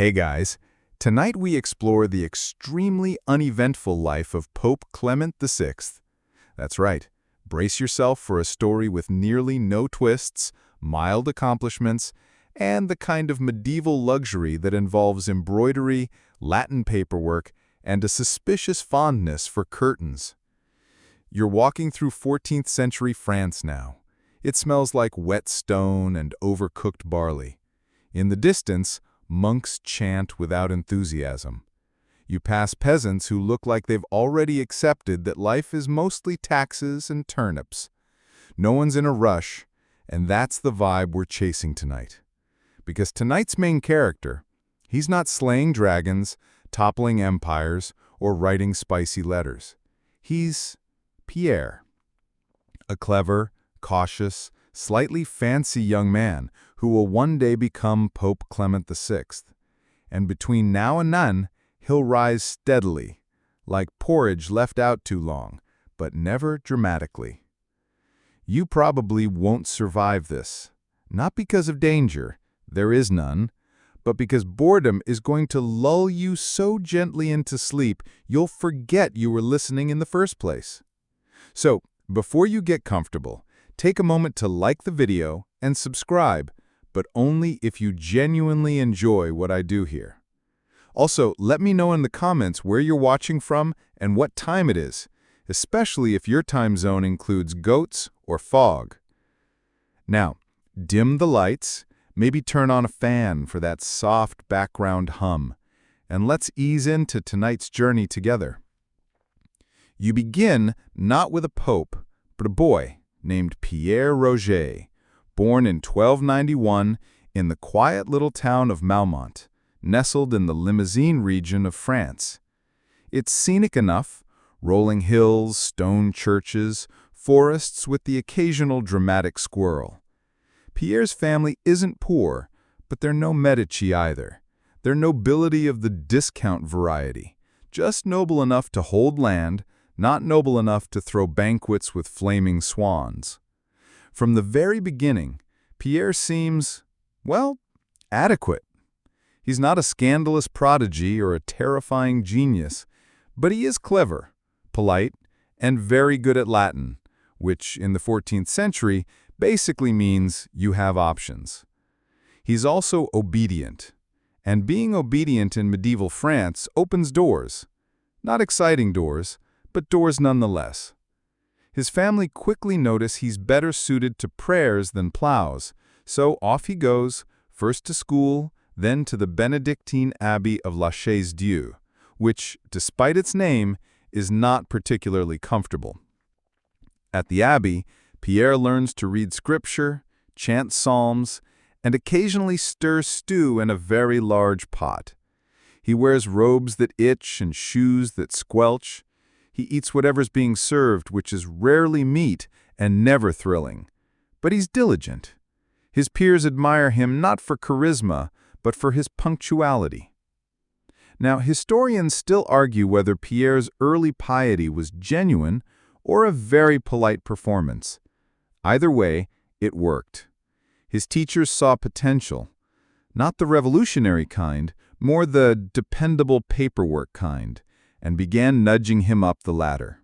Hey guys, tonight we explore the extremely uneventful life of Pope Clement VI. That's right, brace yourself for a story with nearly no twists, mild accomplishments, and the kind of medieval luxury that involves embroidery, Latin paperwork, and a suspicious fondness for curtains. You're walking through 14th century France now. It smells like wet stone and overcooked barley. In the distance, monks chant without enthusiasm. You pass peasants who look like they've already accepted that life is mostly taxes and turnips. No one's in a rush, and that's the vibe we're chasing tonight. Because tonight's main character, he's not slaying dragons, toppling empires, or writing spicy letters. He's Pierre, a clever, cautious, slightly fancy young man who will one day become Pope Clement VI. And between now and then, he'll rise steadily, like porridge left out too long, but never dramatically. You probably won't survive this, not because of danger, there is none, but because boredom is going to lull you so gently into sleep you'll forget you were listening in the first place. So, before you get comfortable, take a moment to like the video and subscribe, but only if you genuinely enjoy what I do here. Also, let me know in the comments where you're watching from and what time it is, especially if your time zone includes goats or fog. Now, dim the lights, maybe turn on a fan for that soft background hum, and let's ease into tonight's journey together. You begin not with a pope, but a boy named Pierre Roger, born in 1291 in the quiet little town of Malmont, nestled in the Limousin region of France. It's scenic enough, rolling hills, stone churches, forests with the occasional dramatic squirrel. Pierre's family isn't poor, but they're no Medici either. They're nobility of the discount variety, just noble enough to hold land, not noble enough to throw banquets with flaming swans. From the very beginning, Pierre seems, well, adequate. He's not a scandalous prodigy or a terrifying genius, but he is clever, polite, and very good at Latin, which in the 14th century basically means you have options. He's also obedient, and being obedient in medieval France opens doors. Not exciting doors, but doors nonetheless. His family quickly notice he's better suited to prayers than plows, so off he goes, first to school, then to the Benedictine Abbey of La Chaise-Dieu, which, despite its name, is not particularly comfortable. At the Abbey, Pierre learns to read scripture, chant psalms, and occasionally stir stew in a very large pot. He wears robes that itch and shoes that squelch. He eats whatever's being served, which is rarely meat and never thrilling. But he's diligent. His peers admire him not for charisma, but for his punctuality. Now, historians still argue whether Pierre's early piety was genuine or a very polite performance. Either way, it worked. His teachers saw potential, not the revolutionary kind, more the dependable paperwork kind, and began nudging him up the ladder.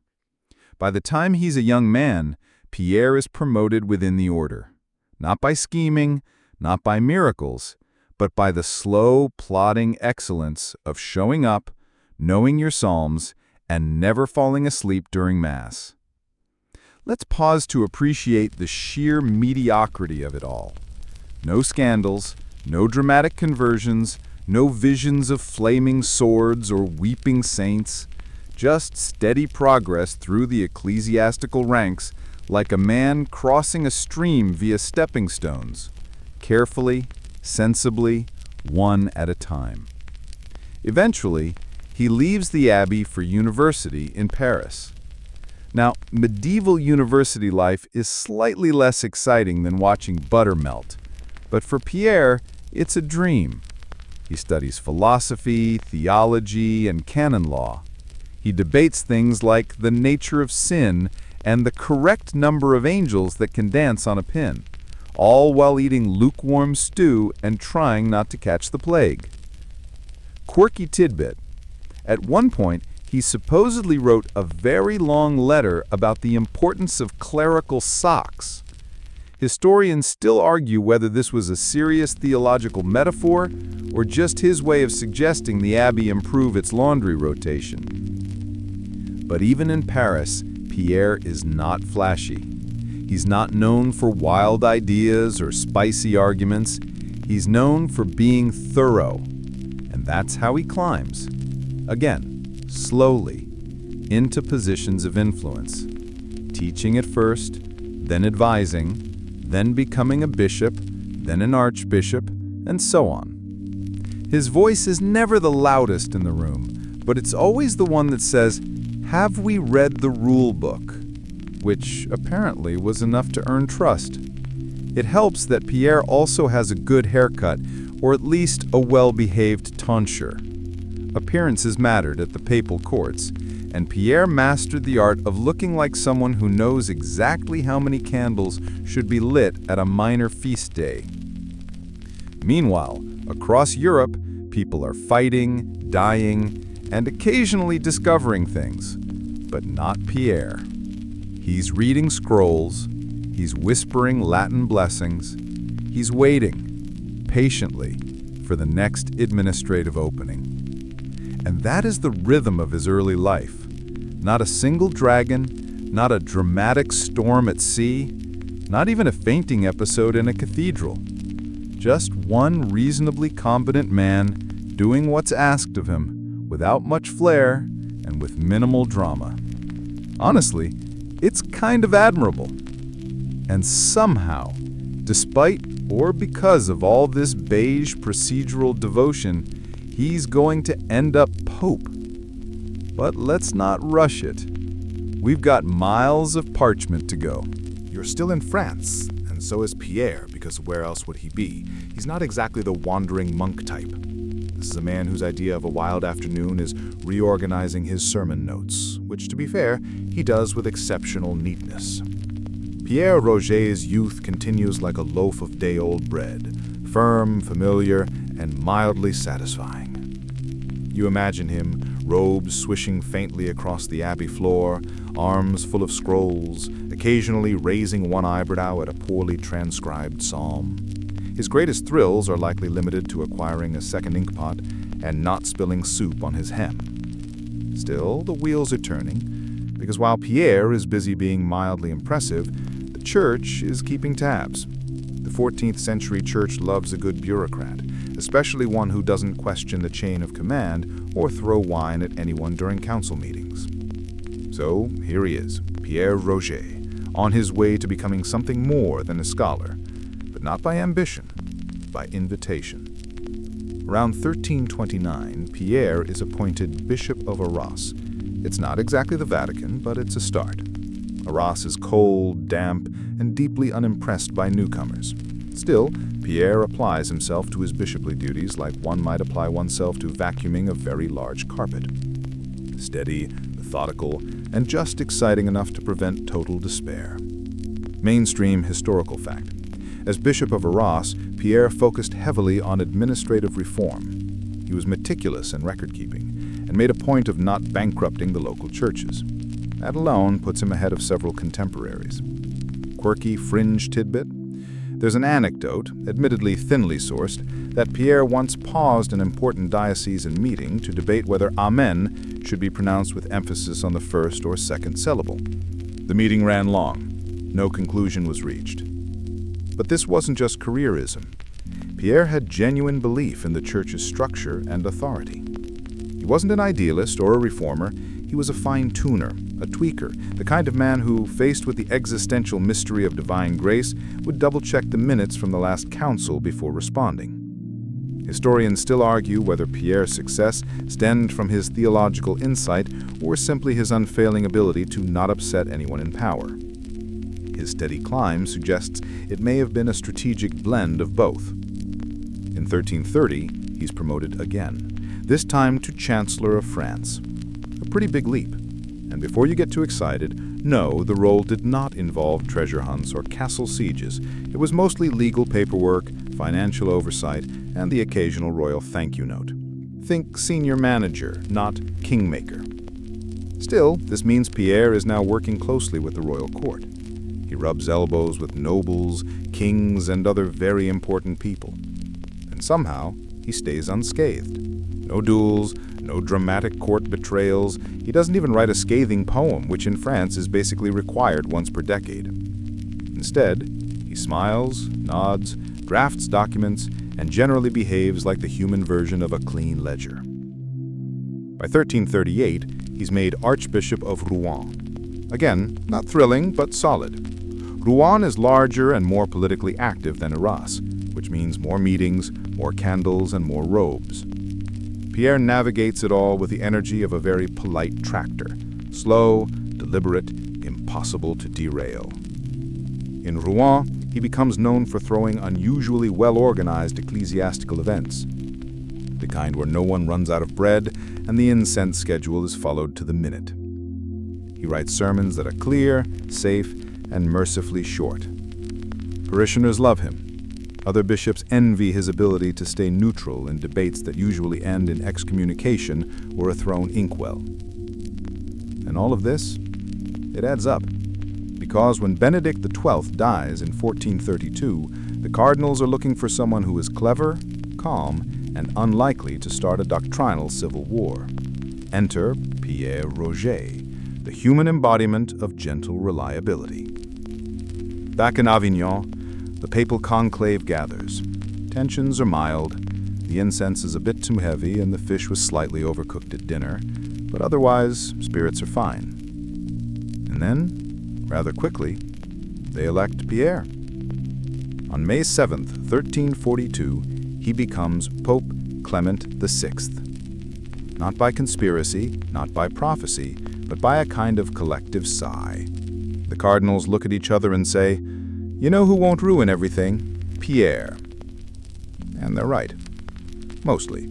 By the time he's a young man, Pierre is promoted within the order, not by scheming, not by miracles, but by the slow, plodding excellence of showing up, knowing your psalms, and never falling asleep during Mass. Let's pause to appreciate the sheer mediocrity of it all. No scandals, no dramatic conversions, no visions of flaming swords or weeping saints, just steady progress through the ecclesiastical ranks like a man crossing a stream via stepping stones, carefully, sensibly, one at a time. Eventually, he leaves the abbey for university in Paris. Now, medieval university life is slightly less exciting than watching butter melt, but for Pierre, it's a dream. He studies philosophy, theology, and canon law. He debates things like the nature of sin and the correct number of angels that can dance on a pin, all while eating lukewarm stew and trying not to catch the plague. Quirky tidbit. At one point, he supposedly wrote a very long letter about the importance of clerical socks. Historians still argue whether this was a serious theological metaphor or just his way of suggesting the abbey improve its laundry rotation. But even in Paris, Pierre is not flashy. He's not known for wild ideas or spicy arguments. He's known for being thorough. And that's how he climbs. Again, slowly, into positions of influence. Teaching at first, then advising, then becoming a bishop, then an archbishop, and so on. His voice is never the loudest in the room, but it's always the one that says, "Have we read the rule book?" Which apparently was enough to earn trust. It helps that Pierre also has a good haircut, or at least a well-behaved tonsure. Appearances mattered at the papal courts, and Pierre mastered the art of looking like someone who knows exactly how many candles should be lit at a minor feast day. Meanwhile, across Europe, people are fighting, dying, and occasionally discovering things. But not Pierre. He's reading scrolls, he's whispering Latin blessings, he's waiting, patiently, for the next administrative opening. And that is the rhythm of his early life. Not a single dragon, not a dramatic storm at sea, not even a fainting episode in a cathedral. Just one reasonably competent man doing what's asked of him, without much flair and with minimal drama. Honestly, it's kind of admirable. And somehow, despite or because of all this beige procedural devotion, he's going to end up Pope. But let's not rush it. We've got miles of parchment to go. You're still in France, and so is Pierre, because where else would he be? He's not exactly the wandering monk type. This is a man whose idea of a wild afternoon is reorganizing his sermon notes, which, to be fair, he does with exceptional neatness. Pierre Roget's youth continues like a loaf of day-old bread, firm, familiar, and mildly satisfying. You imagine him, robes swishing faintly across the abbey floor, arms full of scrolls, occasionally raising one eyebrow at a poorly transcribed psalm. His greatest thrills are likely limited to acquiring a second inkpot and not spilling soup on his hem. Still, the wheels are turning, because while Pierre is busy being mildly impressive, the church is keeping tabs. The 14th century church loves a good bureaucrat, especially one who doesn't question the chain of command or throw wine at anyone during council meetings. So here he is, Pierre Roget, on his way to becoming something more than a scholar, but not by ambition, by invitation. Around 1329, Pierre is appointed Bishop of Arras. It's not exactly the Vatican, but it's a start. Arras is cold, damp, and deeply unimpressed by newcomers. Still, Pierre applies himself to his bishoply duties like one might apply oneself to vacuuming a very large carpet. Steady, methodical, and just exciting enough to prevent total despair. Mainstream historical fact. As Bishop of Arras, Pierre focused heavily on administrative reform. He was meticulous in record-keeping and made a point of not bankrupting the local churches. That alone puts him ahead of several contemporaries. Quirky fringe tidbit? There's an anecdote, admittedly thinly sourced, that Pierre once paused an important diocesan meeting to debate whether Amen should be pronounced with emphasis on the first or second syllable. The meeting ran long. No conclusion was reached. But this wasn't just careerism. Pierre had genuine belief in the church's structure and authority. He wasn't an idealist or a reformer. He was a fine-tuner, a tweaker, the kind of man who, faced with the existential mystery of divine grace, would double-check the minutes from the last council before responding. Historians still argue whether Pierre's success stemmed from his theological insight or simply his unfailing ability to not upset anyone in power. His steady climb suggests it may have been a strategic blend of both. In 1330, he's promoted again, this time to Chancellor of France. A pretty big leap. And before you get too excited, no, the role did not involve treasure hunts or castle sieges. It was mostly legal paperwork, financial oversight, and the occasional royal thank you note. Think senior manager, not kingmaker. Still, this means Pierre is now working closely with the royal court. He rubs elbows with nobles, kings, and other very important people. And somehow, he stays unscathed. No duels, no dramatic court betrayals. He doesn't even write a scathing poem, which in France is basically required once per decade. Instead, he smiles, nods, drafts documents, and generally behaves like the human version of a clean ledger. By 1338, he's made Archbishop of Rouen. Again, not thrilling, but solid. Rouen is larger and more politically active than Arras, which means more meetings, more candles, and more robes. Pierre navigates it all with the energy of a very polite tractor, slow, deliberate, impossible to derail. In Rouen, he becomes known for throwing unusually well-organized ecclesiastical events, the kind where no one runs out of bread and the incense schedule is followed to the minute. He writes sermons that are clear, safe, and mercifully short. Parishioners love him. Other bishops envy his ability to stay neutral in debates that usually end in excommunication or a thrown inkwell. And all of this, it adds up. Because when Benedict XII dies in 1432, the cardinals are looking for someone who is clever, calm, and unlikely to start a doctrinal civil war. Enter Pierre Roger, the human embodiment of gentle reliability. Back in Avignon, the papal conclave gathers. Tensions are mild, the incense is a bit too heavy, and the fish was slightly overcooked at dinner, but otherwise, spirits are fine. And then, rather quickly, they elect Pierre. On May 7th, 1342, he becomes Pope Clement VI. Not by conspiracy, not by prophecy, but by a kind of collective sigh. The cardinals look at each other and say, "You know who won't ruin everything? Pierre." And they're right. Mostly.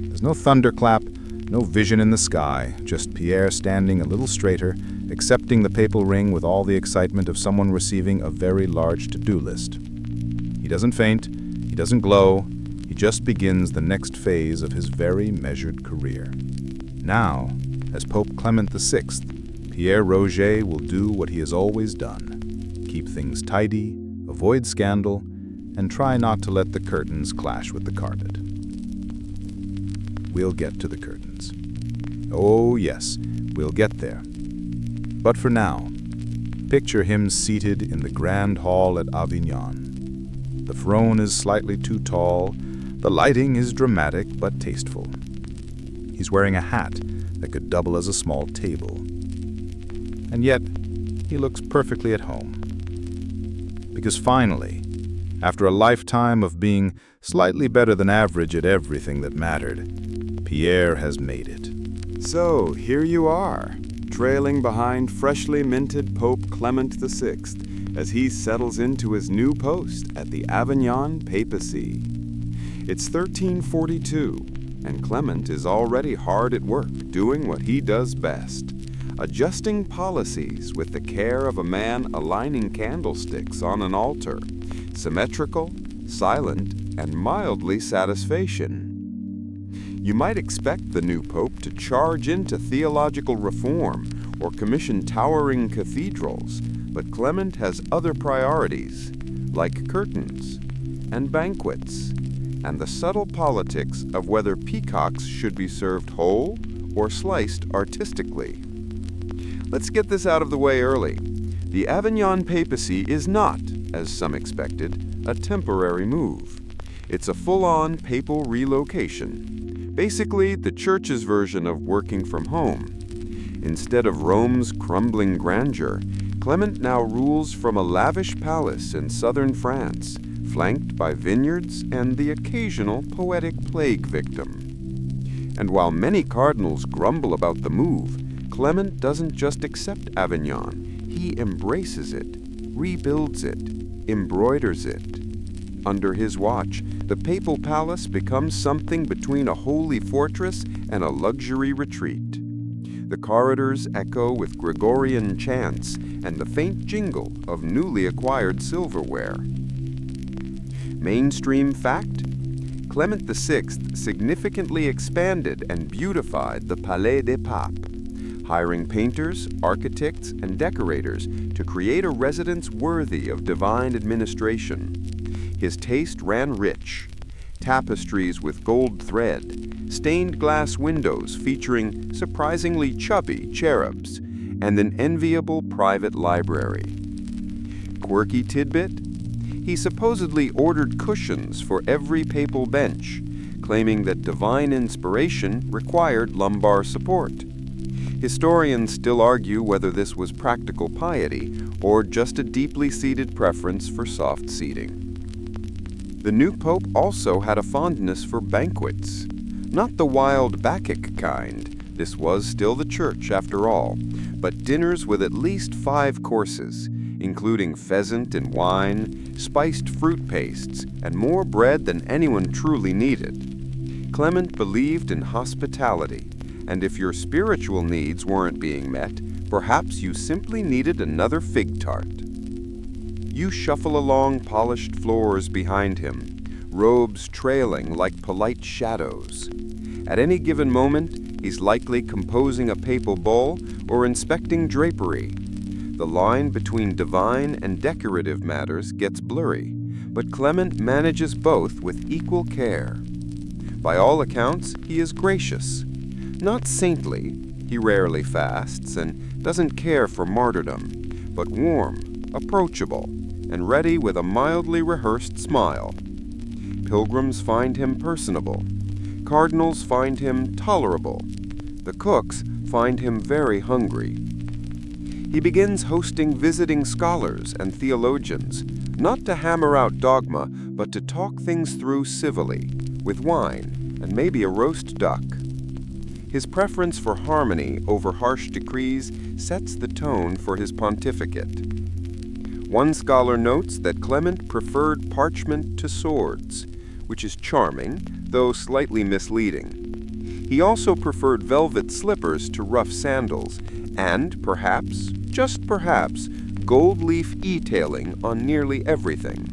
There's no thunderclap, no vision in the sky, just Pierre standing a little straighter, accepting the papal ring with all the excitement of someone receiving a very large to-do list. He doesn't faint, he doesn't glow, he just begins the next phase of his very measured career. Now, as Pope Clement VI, Pierre Roger will do what he has always done. Keep things tidy, avoid scandal, and try not to let the curtains clash with the carpet. We'll get to the curtains. Oh yes, we'll get there. But for now, picture him seated in the grand hall at Avignon. The throne is slightly too tall, the lighting is dramatic but tasteful. He's wearing a hat that could double as a small table. And yet, he looks perfectly at home. Because finally, after a lifetime of being slightly better than average at everything that mattered, Pierre has made it. So, here you are, trailing behind freshly minted Pope Clement VI as he settles into his new post at the Avignon Papacy. It's 1342, and Clement is already hard at work doing what he does best, adjusting policies with the care of a man aligning candlesticks on an altar, symmetrical, silent, and mildly satisfaction. You might expect the new pope to charge into theological reform or commission towering cathedrals, but Clement has other priorities, like curtains and banquets, and the subtle politics of whether peacocks should be served whole or sliced artistically. Let's get this out of the way early. The Avignon Papacy is not, as some expected, a temporary move. It's a full-on papal relocation. Basically, the church's version of working from home. Instead of Rome's crumbling grandeur, Clement now rules from a lavish palace in southern France, flanked by vineyards and the occasional poetic plague victim. And while many cardinals grumble about the move, Clement doesn't just accept Avignon, he embraces it, rebuilds it, embroiders it. Under his watch, the papal palace becomes something between a holy fortress and a luxury retreat. The corridors echo with Gregorian chants and the faint jingle of newly acquired silverware. Mainstream fact? Clement VI significantly expanded and beautified the Palais des Papes, hiring painters, architects, and decorators to create a residence worthy of divine administration. His taste ran rich: tapestries with gold thread, stained glass windows featuring surprisingly chubby cherubs, and an enviable private library. Quirky tidbit? He supposedly ordered cushions for every papal bench, claiming that divine inspiration required lumbar support. Historians still argue whether this was practical piety or just a deeply seated preference for soft seating. The new pope also had a fondness for banquets. Not the wild Bacchic kind, this was still the church after all, but dinners with at least 5 courses, including pheasant and wine, spiced fruit pastes, and more bread than anyone truly needed. Clement believed in hospitality, and if your spiritual needs weren't being met, perhaps you simply needed another fig tart. You shuffle along polished floors behind him, robes trailing like polite shadows. At any given moment, he's likely composing a papal bull or inspecting drapery. The line between divine and decorative matters gets blurry, but Clement manages both with equal care. By all accounts, he is gracious. Not saintly, he rarely fasts and doesn't care for martyrdom, but warm, approachable, and ready with a mildly rehearsed smile. Pilgrims find him personable. Cardinals find him tolerable. The cooks find him very hungry. He begins hosting visiting scholars and theologians, not to hammer out dogma, but to talk things through civilly, with wine and maybe a roast duck. His preference for harmony over harsh decrees sets the tone for his pontificate. One scholar notes that Clement preferred parchment to swords, which is charming, though slightly misleading. He also preferred velvet slippers to rough sandals, and perhaps, just perhaps, gold leaf e-tailing on nearly everything.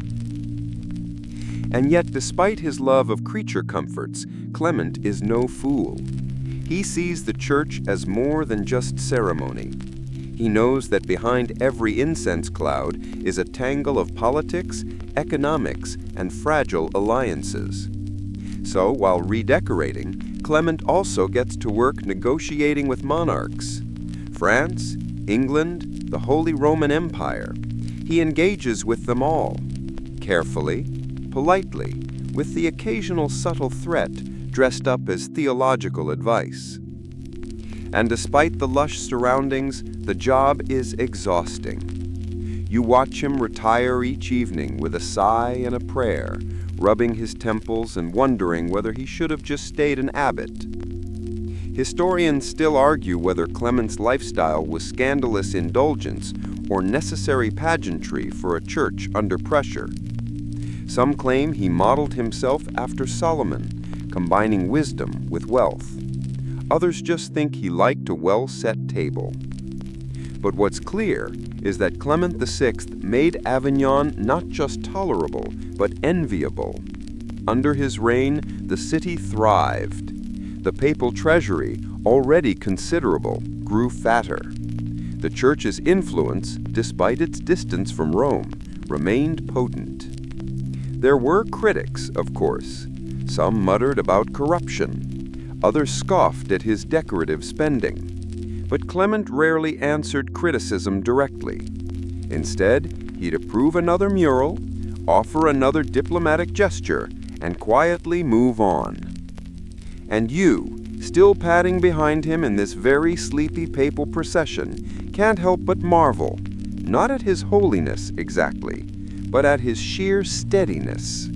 And yet, despite his love of creature comforts, Clement is no fool. He sees the church as more than just ceremony. He knows that behind every incense cloud is a tangle of politics, economics, and fragile alliances. So, while redecorating, Clement also gets to work negotiating with monarchs. France, England, the Holy Roman Empire. He engages with them all, carefully, politely, with the occasional subtle threat dressed up as theological advice. And despite the lush surroundings, the job is exhausting. You watch him retire each evening with a sigh and a prayer, rubbing his temples and wondering whether he should have just stayed an abbot. Historians still argue whether Clement's lifestyle was scandalous indulgence or necessary pageantry for a church under pressure. Some claim he modeled himself after Solomon, combining wisdom with wealth. Others just think he liked a well-set table. But what's clear is that Clement VI made Avignon not just tolerable, but enviable. Under his reign, the city thrived. The papal treasury, already considerable, grew fatter. The church's influence, despite its distance from Rome, remained potent. There were critics, of course. Some muttered about corruption. Others scoffed at his decorative spending. But Clement rarely answered criticism directly. Instead, he'd approve another mural, offer another diplomatic gesture, and quietly move on. And you, still padding behind him in this very sleepy papal procession, can't help but marvel, not at his holiness exactly, but at his sheer steadiness.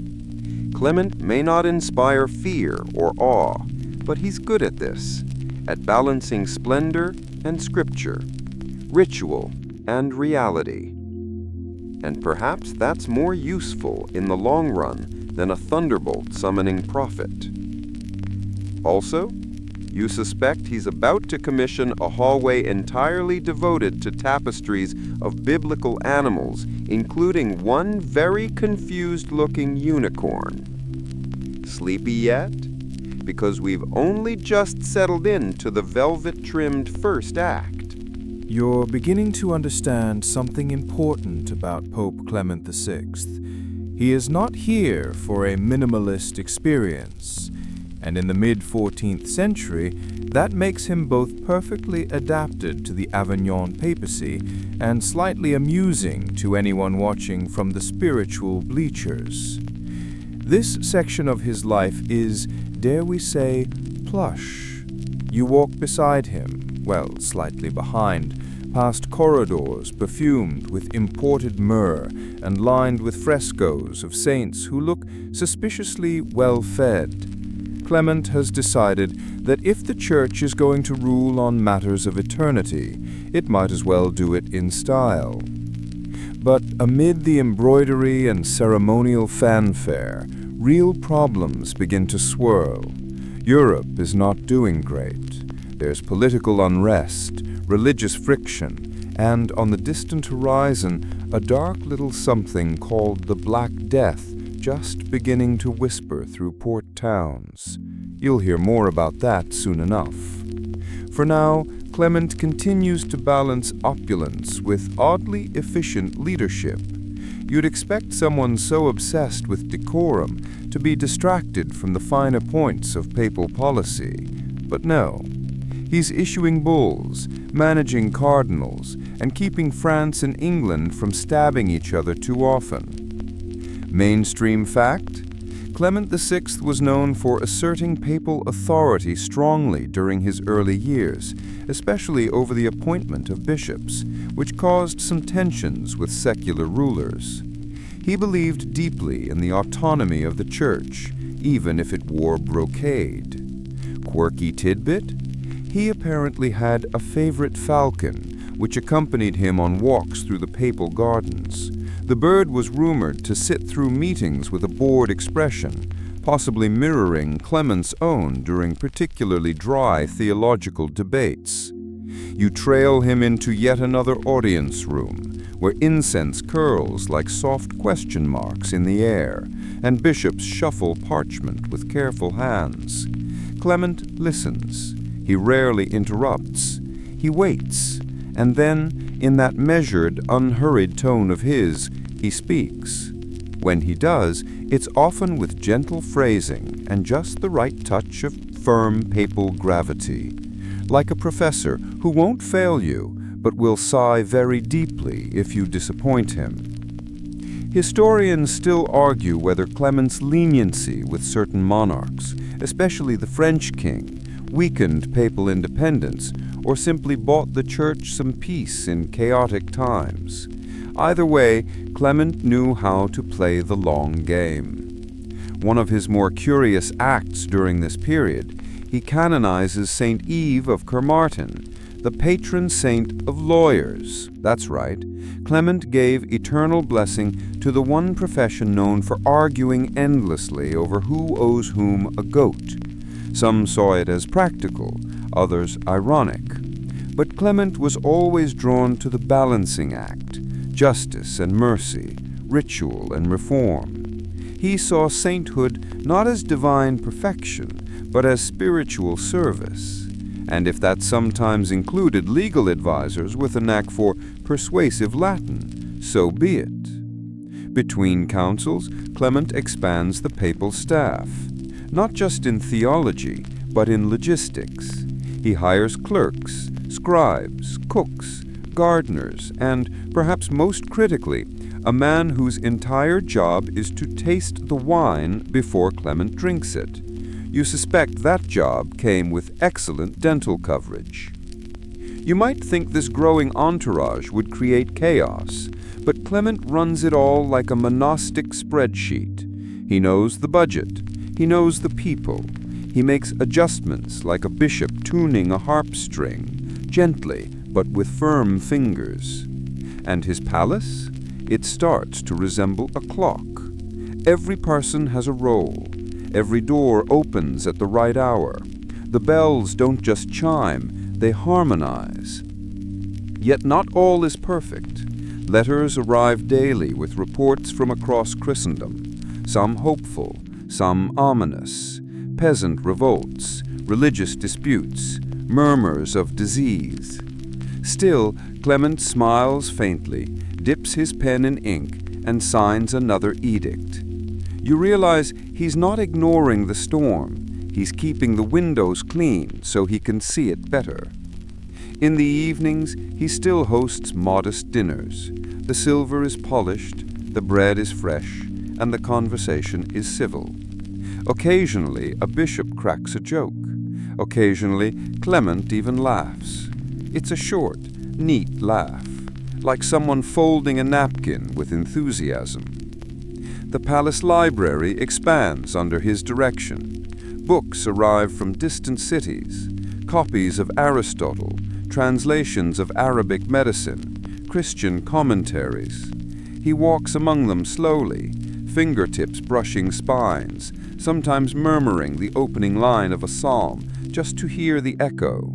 Clement may not inspire fear or awe, but he's good at this, at balancing splendor and scripture, ritual and reality. And perhaps that's more useful in the long run than a thunderbolt summoning prophet. Also, you suspect he's about to commission a hallway entirely devoted to tapestries of biblical animals, including one very confused-looking unicorn. Sleepy yet? Because we've only just settled into the velvet-trimmed first act. You're beginning to understand something important about Pope Clement VI. He is not here for a minimalist experience, and in the mid-14th century, that makes him both perfectly adapted to the Avignon papacy and slightly amusing to anyone watching from the spiritual bleachers. This section of his life is, dare we say, plush. You walk beside him, well, slightly behind, past corridors perfumed with imported myrrh and lined with frescoes of saints who look suspiciously well-fed. Clement has decided that if the Church is going to rule on matters of eternity, it might as well do it in style. But amid the embroidery and ceremonial fanfare, real problems begin to swirl. Europe is not doing great. There's political unrest, religious friction, and on the distant horizon, a dark little something called the Black Death just beginning to whisper through port towns. You'll hear more about that soon enough. For now, Clement continues to balance opulence with oddly efficient leadership. You'd expect someone so obsessed with decorum to be distracted from the finer points of papal policy. But no. He's issuing bulls, managing cardinals, and keeping France and England from stabbing each other too often. Mainstream fact? Clement VI was known for asserting papal authority strongly during his early years, especially over the appointment of bishops, which caused some tensions with secular rulers. He believed deeply in the autonomy of the Church, even if it wore brocade. Quirky tidbit? He apparently had a favorite falcon, which accompanied him on walks through the papal gardens. The bird was rumored to sit through meetings with a bored expression, possibly mirroring Clement's own during particularly dry theological debates. You trail him into yet another audience room, where incense curls like soft question marks in the air, and bishops shuffle parchment with careful hands. Clement listens. He rarely interrupts. He waits, and then, in that measured, unhurried tone of his, he speaks. When he does, it's often with gentle phrasing and just the right touch of firm papal gravity, like a professor who won't fail you, but will sigh very deeply if you disappoint him. Historians still argue whether Clement's leniency with certain monarchs, especially the French king, weakened papal independence, or simply bought the Church some peace in chaotic times. Either way, Clement knew how to play the long game. One of his more curious acts during this period, he canonizes St. Eve of Kermartin, the patron saint of lawyers. That's right, Clement gave eternal blessing to the one profession known for arguing endlessly over who owes whom a goat. Some saw it as practical, others ironic. But Clement was always drawn to the balancing act, justice and mercy, ritual and reform. He saw sainthood not as divine perfection, but as spiritual service. And if that sometimes included legal advisors with a knack for persuasive Latin, so be it. Between councils, Clement expands the papal staff, not just in theology, but in logistics. He hires clerks, scribes, cooks, gardeners, and, perhaps most critically, a man whose entire job is to taste the wine before Clement drinks it. You suspect that job came with excellent dental coverage. You might think this growing entourage would create chaos, but Clement runs it all like a monastic spreadsheet. He knows the budget. He knows the people. He makes adjustments like a bishop tuning a harp string, gently but with firm fingers. And his palace? It starts to resemble a clock. Every person has a role. Every door opens at the right hour. The bells don't just chime, they harmonize. Yet not all is perfect. Letters arrive daily with reports from across Christendom, some hopeful, some ominous, peasant revolts, religious disputes, murmurs of disease. Still, Clement smiles faintly, dips his pen in ink, and signs another edict. You realize he's not ignoring the storm. He's keeping the windows clean so he can see it better. In the evenings, he still hosts modest dinners. The silver is polished, the bread is fresh, and the conversation is civil. Occasionally, a bishop cracks a joke. Occasionally, Clement even laughs. It's a short, neat laugh, like someone folding a napkin with enthusiasm. The palace library expands under his direction. Books arrive from distant cities, copies of Aristotle, translations of Arabic medicine, Christian commentaries. He walks among them slowly, fingertips brushing spines, sometimes murmuring the opening line of a psalm just to hear the echo.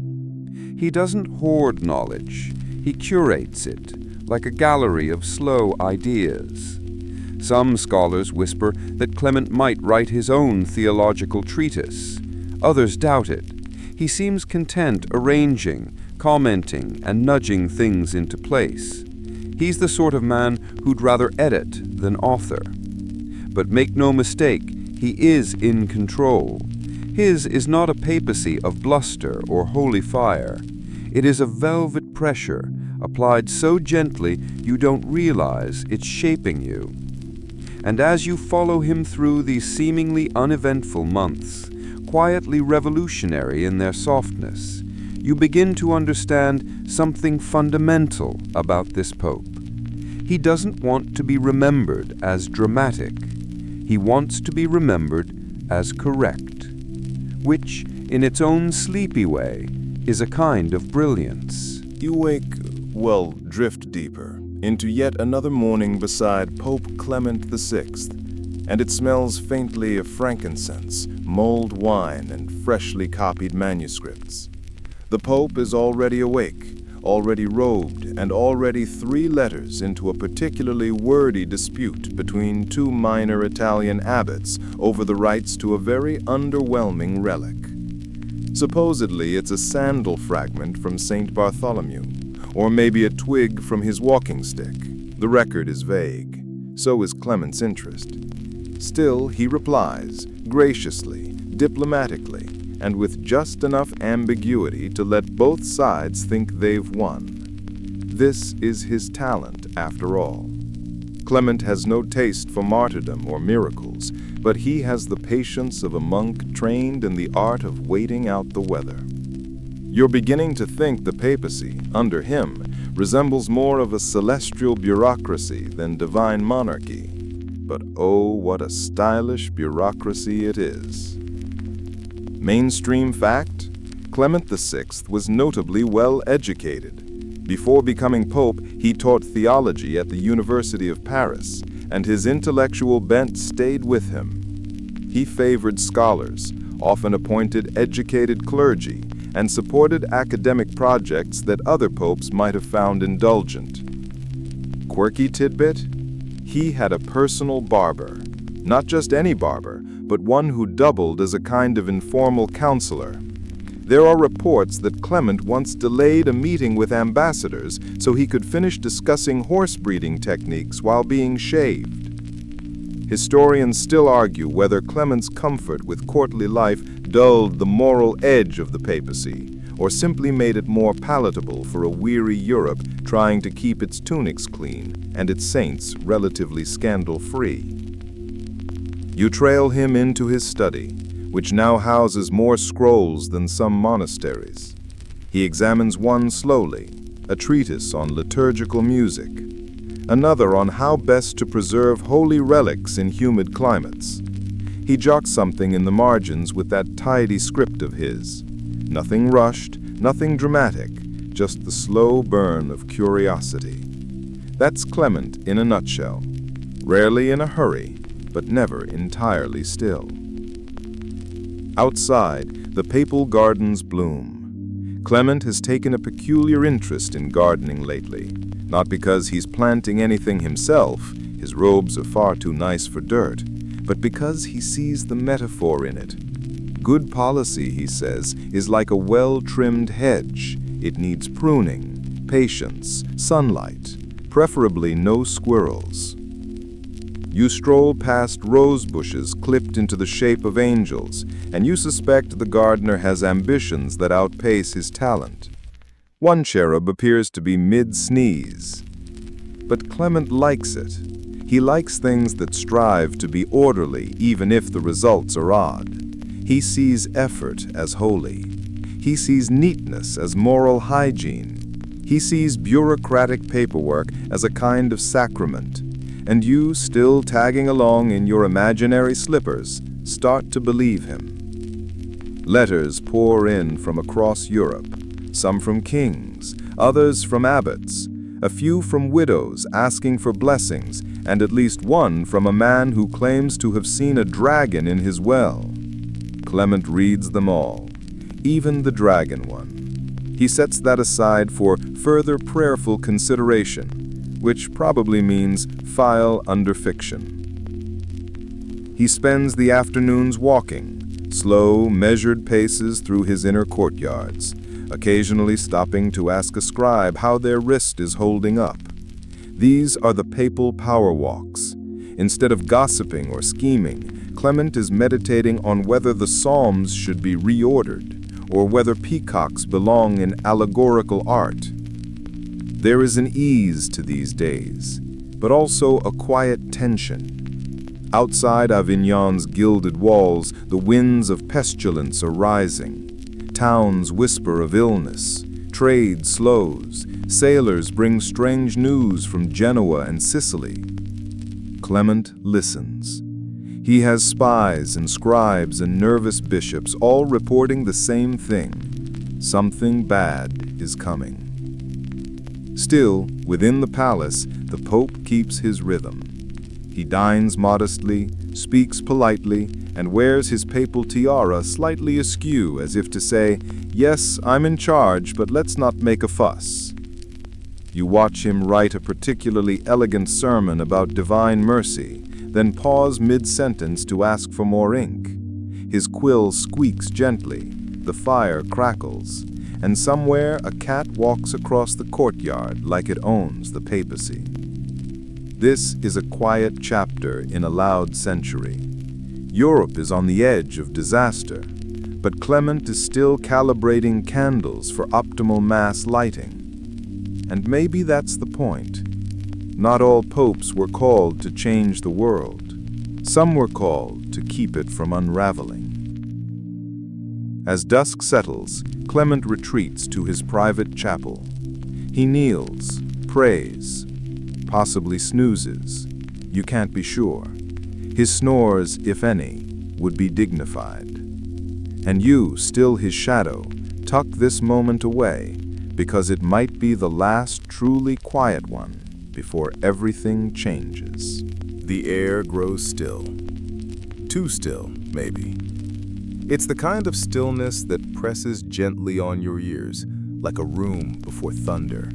He doesn't hoard knowledge, he curates it, like a gallery of slow ideas. Some scholars whisper that Clement might write his own theological treatise. Others doubt it. He seems content arranging, commenting, and nudging things into place. He's the sort of man who'd rather edit than author. But make no mistake, he is in control. His is not a papacy of bluster or holy fire. It is a velvet pressure, applied so gently you don't realize it's shaping you. And as you follow him through these seemingly uneventful months, quietly revolutionary in their softness, you begin to understand something fundamental about this pope. He doesn't want to be remembered as dramatic. He wants to be remembered as correct, which, in its own sleepy way, is a kind of brilliance. You drift deeper into yet another morning beside Pope Clement VI, and it smells faintly of frankincense, mulled wine, and freshly copied manuscripts. The Pope is already awake, already robed, and already 3 letters into a particularly wordy dispute between 2 minor Italian abbots over the rights to a very underwhelming relic. Supposedly, it's a sandal fragment from St. Bartholomew, or maybe a twig from his walking stick. The record is vague. So is Clement's interest. Still, he replies, graciously, diplomatically, and with just enough ambiguity to let both sides think they've won. This is his talent, after all. Clement has no taste for martyrdom or miracles, but he has the patience of a monk trained in the art of waiting out the weather. You're beginning to think the papacy, under him, resembles more of a celestial bureaucracy than divine monarchy. But oh, what a stylish bureaucracy it is. Mainstream fact: Clement VI was notably well educated. Before becoming pope, he taught theology at the University of Paris, and his intellectual bent stayed with him. He favored scholars, often appointed educated clergy, and supported academic projects that other popes might have found indulgent. Quirky tidbit? He had a personal barber. Not just any barber, but one who doubled as a kind of informal counselor. There are reports that Clement once delayed a meeting with ambassadors so he could finish discussing horse breeding techniques while being shaved. Historians still argue whether Clement's comfort with courtly life dulled the moral edge of the papacy, or simply made it more palatable for a weary Europe trying to keep its tunics clean and its saints relatively scandal-free. You trail him into his study, which now houses more scrolls than some monasteries. He examines one slowly, a treatise on liturgical music, another on how best to preserve holy relics in humid climates. He jots something in the margins with that tidy script of his. Nothing rushed, nothing dramatic, just the slow burn of curiosity. That's Clement in a nutshell. Rarely in a hurry, but never entirely still. Outside, the papal gardens bloom. Clement has taken a peculiar interest in gardening lately, not because he's planting anything himself, his robes are far too nice for dirt, but because he sees the metaphor in it. Good policy, he says, is like a well-trimmed hedge. It needs pruning, patience, sunlight, preferably no squirrels. You stroll past rose bushes clipped into the shape of angels, and you suspect the gardener has ambitions that outpace his talent. One cherub appears to be mid-sneeze. But Clement likes it. He likes things that strive to be orderly, even if the results are odd. He sees effort as holy. He sees neatness as moral hygiene. He sees bureaucratic paperwork as a kind of sacrament. And you, still tagging along in your imaginary slippers, start to believe him. Letters pour in from across Europe, some from kings, others from abbots, a few from widows asking for blessings, and at least one from a man who claims to have seen a dragon in his well. Clement reads them all, even the dragon one. He sets that aside for further prayerful consideration, which probably means file under fiction. He spends the afternoons walking, slow, measured paces through his inner courtyards, occasionally stopping to ask a scribe how their wrist is holding up. These are the papal power walks. Instead of gossiping or scheming, Clement is meditating on whether the Psalms should be reordered, or whether peacocks belong in allegorical art. There is an ease to these days, but also a quiet tension. Outside Avignon's gilded walls, the winds of pestilence are rising. Towns whisper of illness, trade slows, sailors bring strange news from Genoa and Sicily. Clement listens. He has spies and scribes and nervous bishops all reporting the same thing. Something bad is coming. Still, within the palace, the Pope keeps his rhythm. He dines modestly, speaks politely, and wears his papal tiara slightly askew as if to say, "Yes, I'm in charge, but let's not make a fuss." You watch him write a particularly elegant sermon about divine mercy, then pause mid-sentence to ask for more ink. His quill squeaks gently, the fire crackles, and somewhere a cat walks across the courtyard like it owns the papacy. This is a quiet chapter in a loud century. Europe is on the edge of disaster, but Clement is still calibrating candles for optimal mass lighting. And maybe that's the point. Not all popes were called to change the world. Some were called to keep it from unraveling. As dusk settles, Clement retreats to his private chapel. He kneels, prays, possibly snoozes. You can't be sure. His snores, if any, would be dignified. And you, still his shadow, tuck this moment away, because it might be the last truly quiet one before everything changes. The air grows still. Too still, maybe. It's the kind of stillness that presses gently on your ears, like a room before thunder,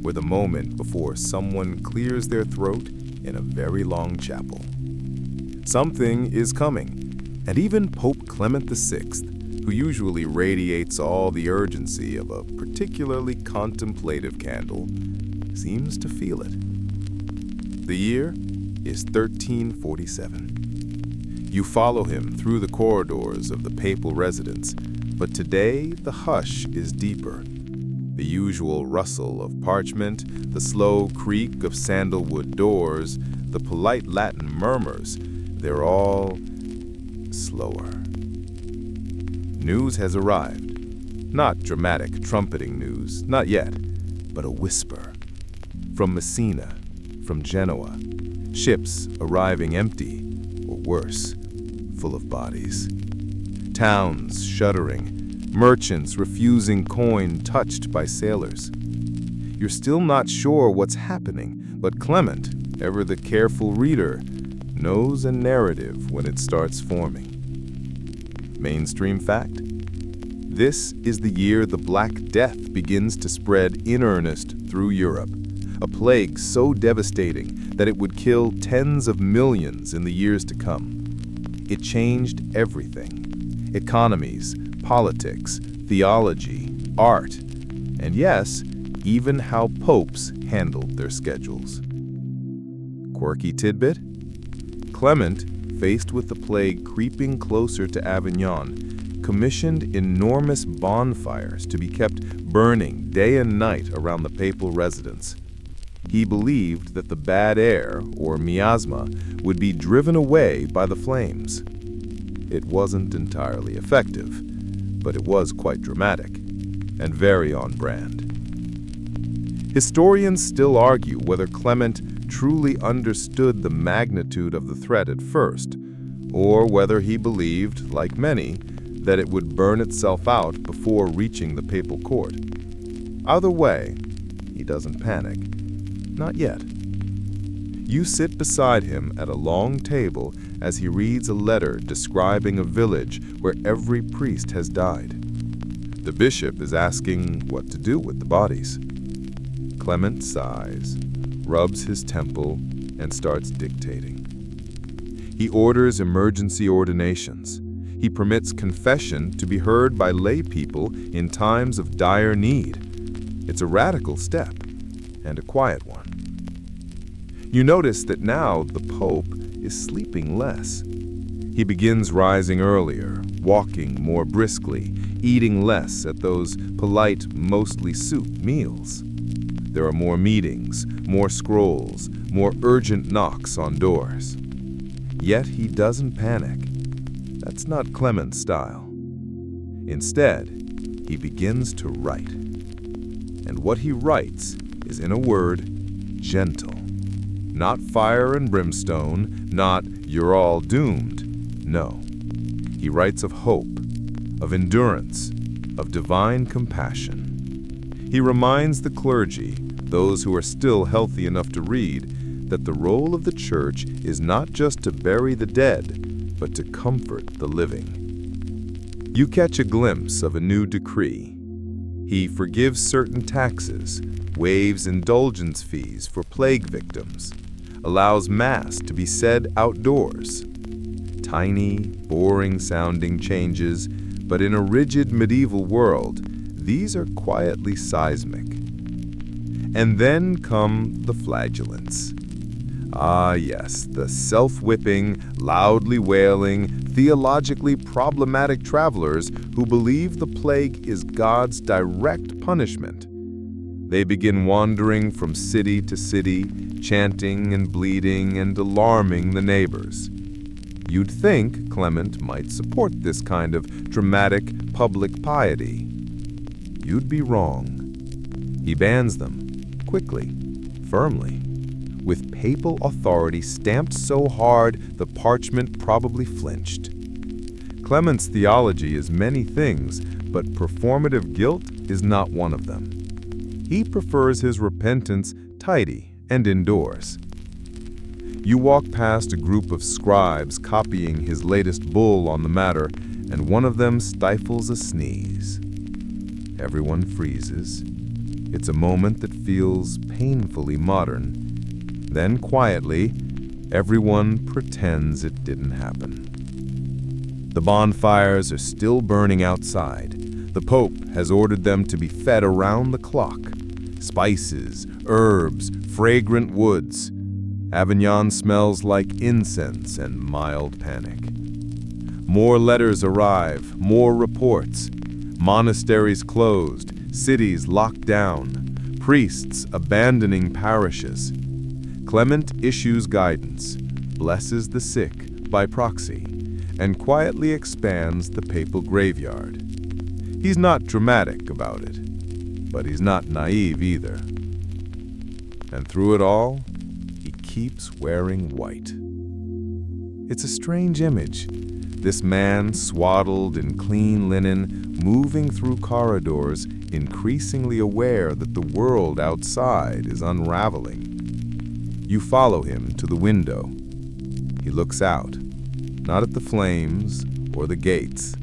or the moment before someone clears their throat in a very long chapel. Something is coming, and even Pope Clement VI, who usually radiates all the urgency of a particularly contemplative candle, seems to feel it. The year is 1347. You follow him through the corridors of the papal residence, but today the hush is deeper. The usual rustle of parchment, the slow creak of sandalwood doors, the polite Latin murmurs, they're all slower. News has arrived. Not dramatic, trumpeting news, not yet, but a whisper. From Messina, from Genoa, ships arriving empty, or worse, full of bodies. Towns shuddering, merchants refusing coin touched by sailors. You're still not sure what's happening, but Clement, ever the careful reader, knows a narrative when it starts forming. Mainstream fact? This is the year the Black Death begins to spread in earnest through Europe, a plague so devastating that it would kill tens of millions in the years to come. It changed everything: economies, politics, theology, art, and yes, even how popes handled their schedules. Quirky tidbit? Clement, faced with the plague creeping closer to Avignon, commissioned enormous bonfires to be kept burning day and night around the papal residence. He believed that the bad air, or miasma, would be driven away by the flames. It wasn't entirely effective, but it was quite dramatic and very on brand. Historians still argue whether Clement truly understood the magnitude of the threat at first, or whether he believed, like many, that it would burn itself out before reaching the papal court. Either way, he doesn't panic. Not yet. You sit beside him at a long table as he reads a letter describing a village where every priest has died. The bishop is asking what to do with the bodies. Clement sighs, rubs his temple, and starts dictating. He orders emergency ordinations. He permits confession to be heard by lay people in times of dire need. It's a radical step, and a quiet one. You notice that now the Pope is sleeping less. He begins rising earlier, walking more briskly, eating less at those polite, mostly soup meals. There are more meetings, more scrolls, more urgent knocks on doors. Yet he doesn't panic. That's not Clement's style. Instead, he begins to write. And what he writes is, in a word, gentle. Not fire and brimstone, not "you're all doomed." No. He writes of hope, of endurance, of divine compassion. He reminds the clergy, those who are still healthy enough to read, that the role of the Church is not just to bury the dead, but to comfort the living. You catch a glimpse of a new decree. He forgives certain taxes, waives indulgence fees for plague victims, allows Mass to be said outdoors. Tiny, boring-sounding changes, but in a rigid medieval world, these are quietly seismic. And then come the flagellants. Ah yes, the self-whipping, loudly wailing, theologically problematic travelers who believe the plague is God's direct punishment. They begin wandering from city to city, chanting and bleeding and alarming the neighbors. You'd think Clement might support this kind of dramatic public piety. You'd be wrong. He bans them, quickly, firmly, with papal authority stamped so hard the parchment probably flinched. Clement's theology is many things, but performative guilt is not one of them. He prefers his repentance tidy and indoors. You walk past a group of scribes copying his latest bull on the matter, and one of them stifles a sneeze. Everyone freezes. It's a moment that feels painfully modern. Then, quietly, everyone pretends it didn't happen. The bonfires are still burning outside. The Pope has ordered them to be fed around the clock. Spices, herbs, fragrant woods. Avignon smells like incense and mild panic. More letters arrive, more reports. Monasteries closed, cities locked down, priests abandoning parishes. Clement issues guidance, blesses the sick by proxy, and quietly expands the papal graveyard. He's not dramatic about it, but he's not naive either. And through it all, he keeps wearing white. It's a strange image. This man, swaddled in clean linen, moving through corridors, increasingly aware that the world outside is unraveling. You follow him to the window. He looks out, not at the flames or the gates,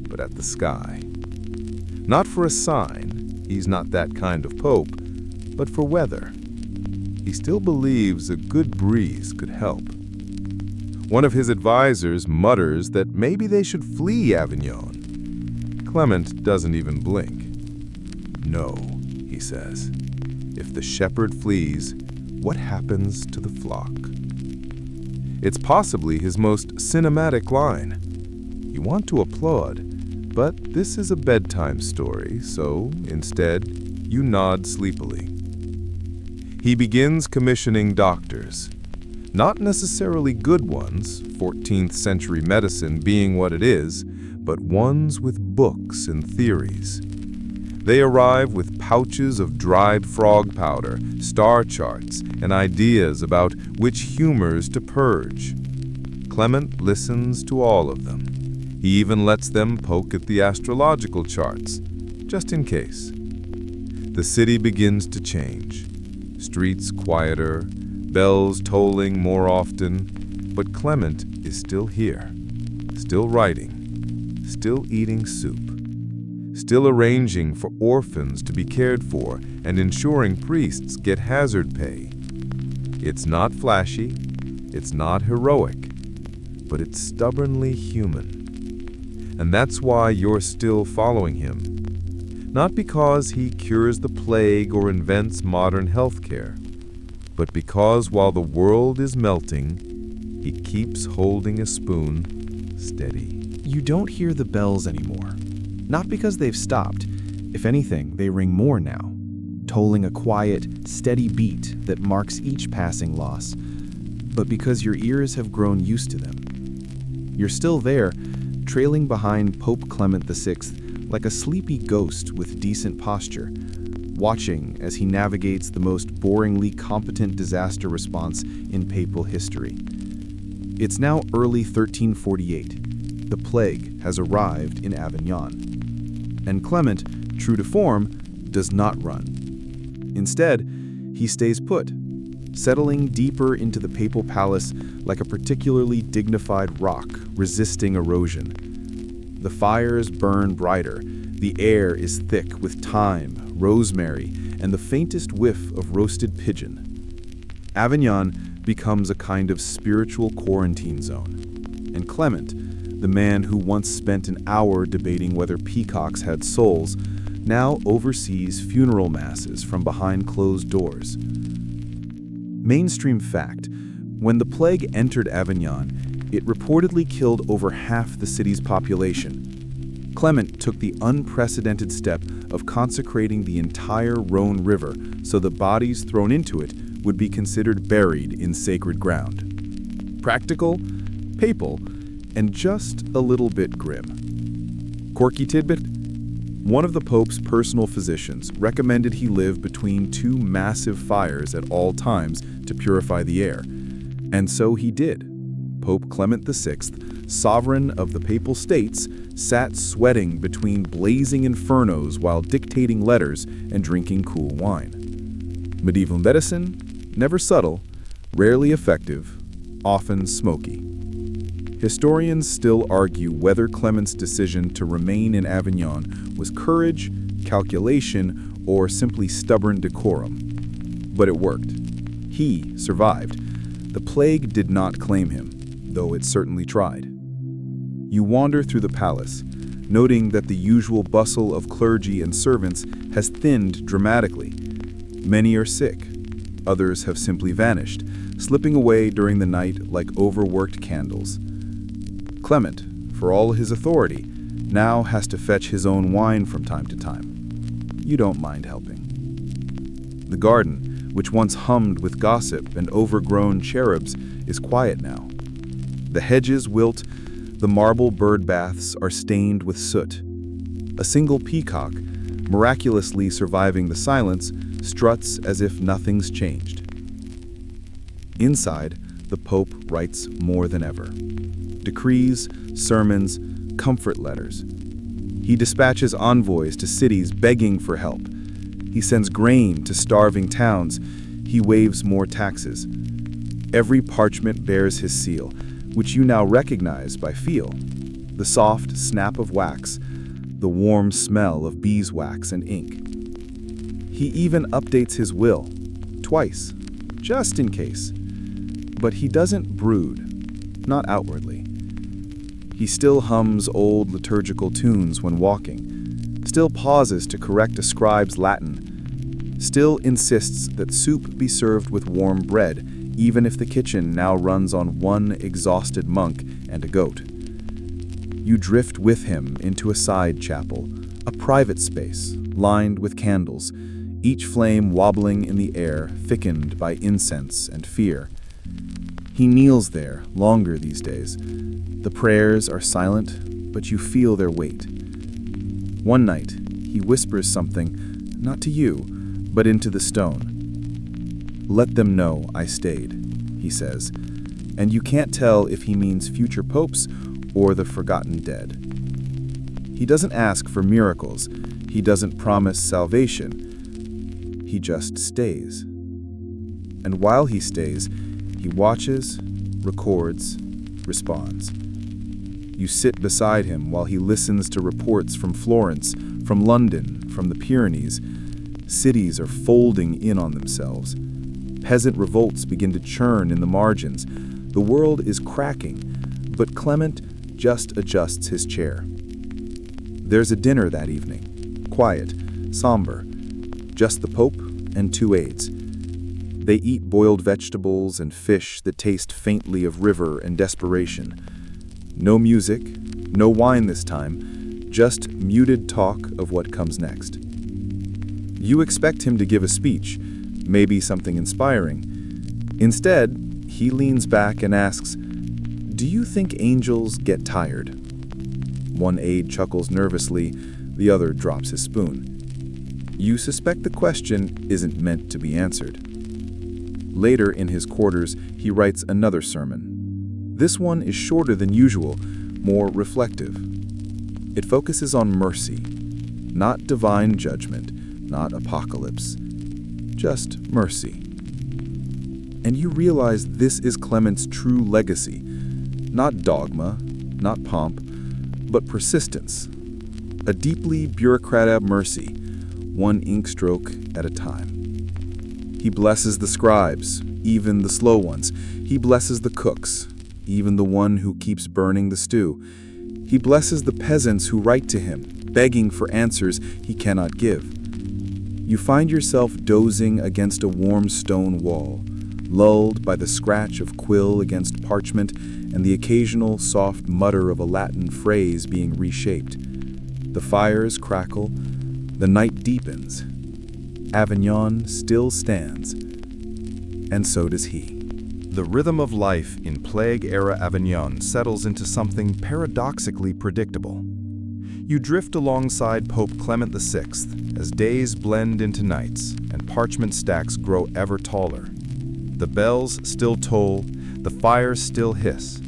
but at the sky. Not for a sign, he's not that kind of pope, but for weather. He still believes a good breeze could help. One of his advisors mutters that maybe they should flee Avignon. Clement doesn't even blink. "No," he says. "If the shepherd flees, what happens to the flock?" It's possibly his most cinematic line. You want to applaud, but this is a bedtime story, so instead, you nod sleepily. He begins commissioning doctors. Not necessarily good ones, 14th century medicine being what it is, but ones with books and theories. They arrive with pouches of dried frog powder, star charts, and ideas about which humors to purge. Clement listens to all of them. He even lets them poke at the astrological charts, just in case. The city begins to change. Streets quieter, bells tolling more often, but Clement is still here, still writing, still eating soup, still arranging for orphans to be cared for and ensuring priests get hazard pay. It's not flashy, it's not heroic, but it's stubbornly human. And that's why you're still following him. Not because he cures the plague or invents modern healthcare, but because while the world is melting, he keeps holding a spoon steady. You don't hear the bells anymore. Not because they've stopped. If anything, they ring more now, tolling a quiet, steady beat that marks each passing loss, but because your ears have grown used to them. You're still there, trailing behind Pope Clement VI like a sleepy ghost with decent posture, watching as he navigates the most boringly competent disaster response in papal history. It's now early 1348. The plague has arrived in Avignon. And Clement, true to form, does not run. Instead, he stays put, settling deeper into the papal palace like a particularly dignified rock resisting erosion. The fires burn brighter, the air is thick with thyme, rosemary, and the faintest whiff of roasted pigeon. Avignon becomes a kind of spiritual quarantine zone. And Clement, the man who once spent an hour debating whether peacocks had souls, now oversees funeral masses from behind closed doors. Mainstream fact: when the plague entered Avignon, it reportedly killed over half the city's population. Clement took the unprecedented step of consecrating the entire Rhone River so the bodies thrown into it would be considered buried in sacred ground. Practical, papal, and just a little bit grim. Quirky tidbit: one of the Pope's personal physicians recommended he live between two massive fires at all times to purify the air. And so he did. Pope Clement VI, sovereign of the Papal States, sat sweating between blazing infernos while dictating letters and drinking cool wine. Medieval medicine, never subtle, rarely effective, often smoky. Historians still argue whether Clement's decision to remain in Avignon was courage, calculation, or simply stubborn decorum. But it worked. He survived. The plague did not claim him, though it certainly tried. You wander through the palace, noting that the usual bustle of clergy and servants has thinned dramatically. Many are sick. Others have simply vanished, slipping away during the night like overworked candles. Clement, for all his authority, now has to fetch his own wine from time to time. You don't mind helping. The garden, which once hummed with gossip and overgrown cherubs, is quiet now. The hedges wilt, the marble bird baths are stained with soot. A single peacock, miraculously surviving the silence, struts as if nothing's changed. Inside, the Pope writes more than ever. Decrees, sermons, comfort letters. He dispatches envoys to cities begging for help. He sends grain to starving towns. He waives more taxes. Every parchment bears his seal, which you now recognize by feel. The soft snap of wax, the warm smell of beeswax and ink. He even updates his will, twice, just in case. But he doesn't brood. not outwardly. He still hums old liturgical tunes when walking, still pauses to correct a scribe's Latin, still insists that soup be served with warm bread, even if the kitchen now runs on one exhausted monk and a goat. You drift with him into a side chapel, a private space lined with candles, each flame wobbling in the air, thickened by incense and fear. He kneels there longer these days. The prayers are silent, but you feel their weight. One night, he whispers something, not to you, but into the stone. "Let them know I stayed," he says, and you can't tell if he means future popes or the forgotten dead. He doesn't ask for miracles. He doesn't promise salvation. He just stays. And while he stays, he watches, records, responds. You sit beside him while he listens to reports from Florence, from London, from the Pyrenees. Cities are folding in on themselves. Peasant revolts begin to churn in the margins. The world is cracking, but Clement just adjusts his chair. There's a dinner that evening, quiet, somber, just the Pope and 2 aides. They eat boiled vegetables and fish that taste faintly of river and desperation. No music, no wine this time, just muted talk of what comes next. You expect him to give a speech, maybe something inspiring. Instead, he leans back and asks, "Do you think angels get tired?" One aide chuckles nervously, the other drops his spoon. You suspect the question isn't meant to be answered. Later in his quarters, he writes another sermon. This one is shorter than usual, more reflective. It focuses on mercy, not divine judgment, not apocalypse, just mercy. And you realize this is Clement's true legacy, not dogma, not pomp, but persistence, a deeply bureaucratic mercy, one ink stroke at a time. He blesses the scribes, even the slow ones. He blesses the cooks, even the one who keeps burning the stew. He blesses the peasants who write to him, begging for answers he cannot give. You find yourself dozing against a warm stone wall, lulled by the scratch of quill against parchment and the occasional soft mutter of a Latin phrase being reshaped. The fires crackle, the night deepens. Avignon still stands, and so does he. The rhythm of life in Plague-era Avignon settles into something paradoxically predictable. You drift alongside Pope Clement VI as days blend into nights and parchment stacks grow ever taller. The bells still toll, the fires still hiss,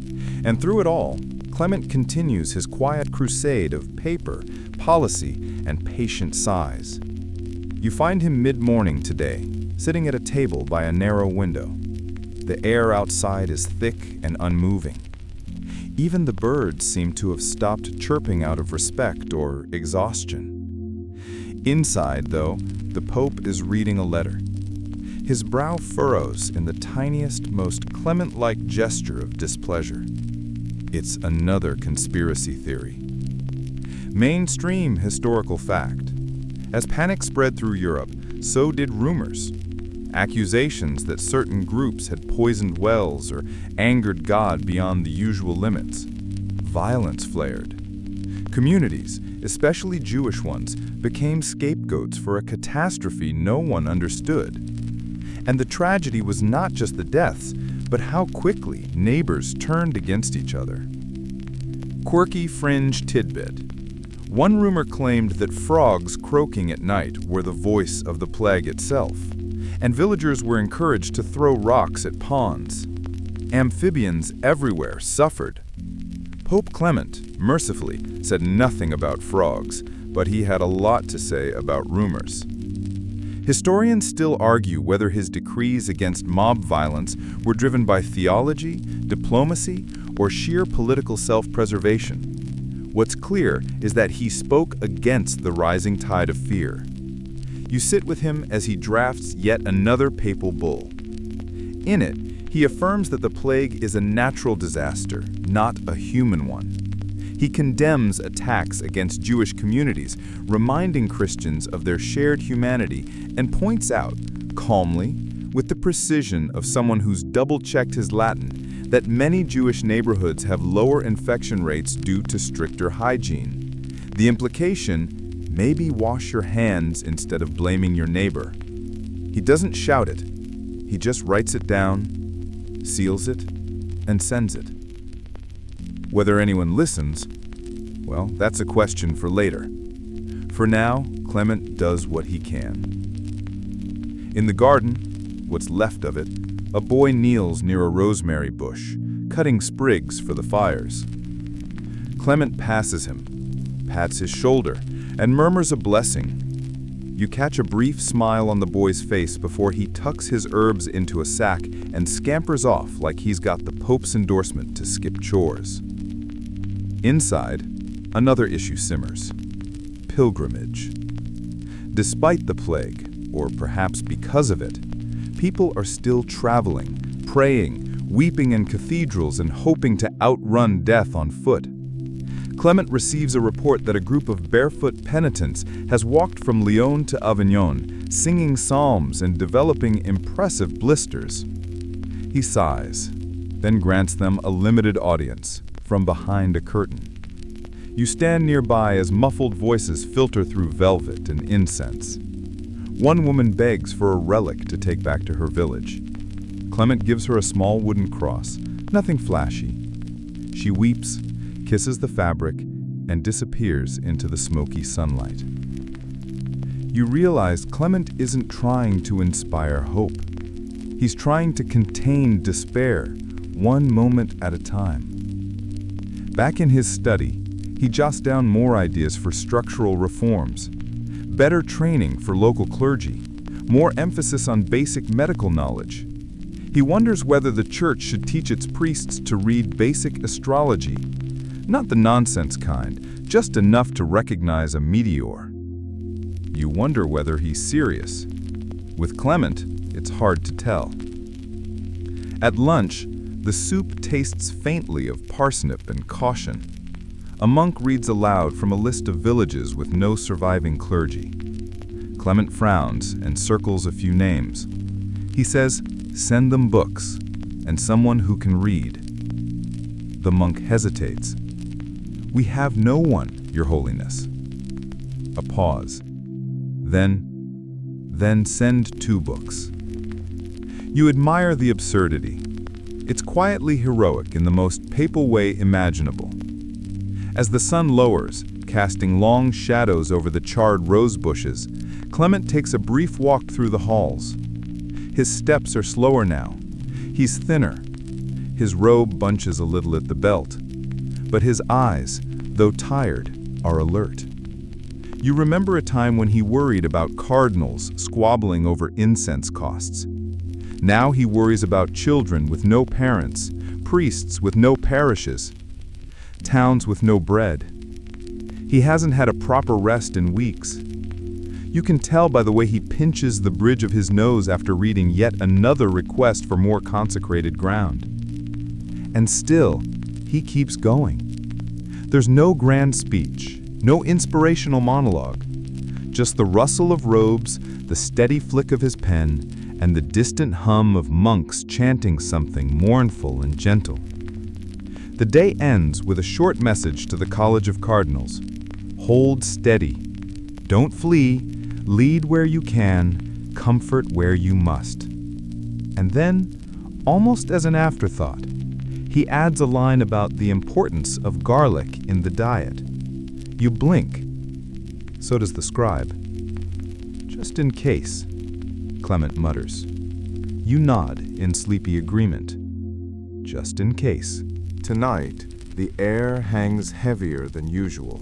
and through it all, Clement continues his quiet crusade of paper, policy, and patient sighs. You find him mid-morning today, sitting at a table by a narrow window. The air outside is thick and unmoving. Even the birds seem to have stopped chirping out of respect or exhaustion. Inside, though, the Pope is reading a letter. His brow furrows in the tiniest, most Clement-like gesture of displeasure. It's another conspiracy theory. Mainstream historical fact. As panic spread through Europe, so did rumors. Accusations that certain groups had poisoned wells or angered God beyond the usual limits. Violence flared. Communities, especially Jewish ones, became scapegoats for a catastrophe no one understood. And the tragedy was not just the deaths, but how quickly neighbors turned against each other. Quirky fringe tidbit. One rumor claimed that frogs croaking at night were the voice of the plague itself, and villagers were encouraged to throw rocks at ponds. Amphibians everywhere suffered. Pope Clement, mercifully, said nothing about frogs, but he had a lot to say about rumors. Historians still argue whether his decrees against mob violence were driven by theology, diplomacy, or sheer political self-preservation. What's clear is that he spoke against the rising tide of fear. You sit with him as he drafts yet another papal bull. In it, He affirms that the plague is a natural disaster, not a human one. He condemns attacks against Jewish communities, reminding Christians of their shared humanity, and points out, calmly, with the precision of someone who's double-checked his Latin, that many Jewish neighborhoods have lower infection rates due to stricter hygiene. The implication, maybe wash your hands instead of blaming your neighbor. He doesn't shout it. He just writes it down, seals it, and sends it. Whether anyone listens, well, that's a question for later. For now, Clement does what he can. In the garden, what's left of it, a boy kneels near a rosemary bush, cutting sprigs for the fires. Clement passes him, pats his shoulder, and murmurs a blessing. You catch a brief smile on the boy's face before he tucks his herbs into a sack and scampers off like he's got the Pope's endorsement to skip chores. Inside, another issue simmers: pilgrimage. Despite the plague, or perhaps because of it, people are still traveling, praying, weeping in cathedrals and hoping to outrun death on foot. Clement receives a report that a group of barefoot penitents has walked from Lyon to Avignon, singing psalms and developing impressive blisters. He sighs, then grants them a limited audience from behind a curtain. You stand nearby as muffled voices filter through velvet and incense. One woman begs for a relic to take back to her village. Clement gives her a small wooden cross, nothing flashy. She weeps, kisses the fabric, and disappears into the smoky sunlight. You realize Clement isn't trying to inspire hope. He's trying to contain despair, one moment at a time. Back in his study, he jots down more ideas for structural reforms, better training for local clergy, more emphasis on basic medical knowledge. He wonders whether the church should teach its priests to read basic astrology, not the nonsense kind, just enough to recognize a meteor. You wonder whether he's serious. With Clement, it's hard to tell. At lunch, the soup tastes faintly of parsnip and caution. A monk reads aloud from a list of villages with no surviving clergy. Clement frowns and circles a few names. He says, "Send them books, and someone who can read." The monk hesitates. "We have no one, Your Holiness." A pause. Then send 2 books. You admire the absurdity. It's quietly heroic in the most papal way imaginable. As the sun lowers, casting long shadows over the charred rose bushes, Clement takes a brief walk through the halls. His steps are slower now. He's thinner. His robe bunches a little at the belt. But his eyes, though tired, are alert. You remember a time when he worried about cardinals squabbling over incense costs. Now he worries about children with no parents, priests with no parishes, towns with no bread. He hasn't had a proper rest in weeks. You can tell by the way he pinches the bridge of his nose after reading yet another request for more consecrated ground. And still, he keeps going. There's no grand speech, no inspirational monologue, just the rustle of robes, the steady flick of his pen, and the distant hum of monks chanting something mournful and gentle. The day ends with a short message to the College of Cardinals. Hold steady. Don't flee. Lead where you can. Comfort where you must. And then, almost as an afterthought, he adds a line about the importance of garlic in the diet. You blink. So does the scribe. Just in case, Clement mutters. You nod in sleepy agreement. Just in case. Tonight, the air hangs heavier than usual.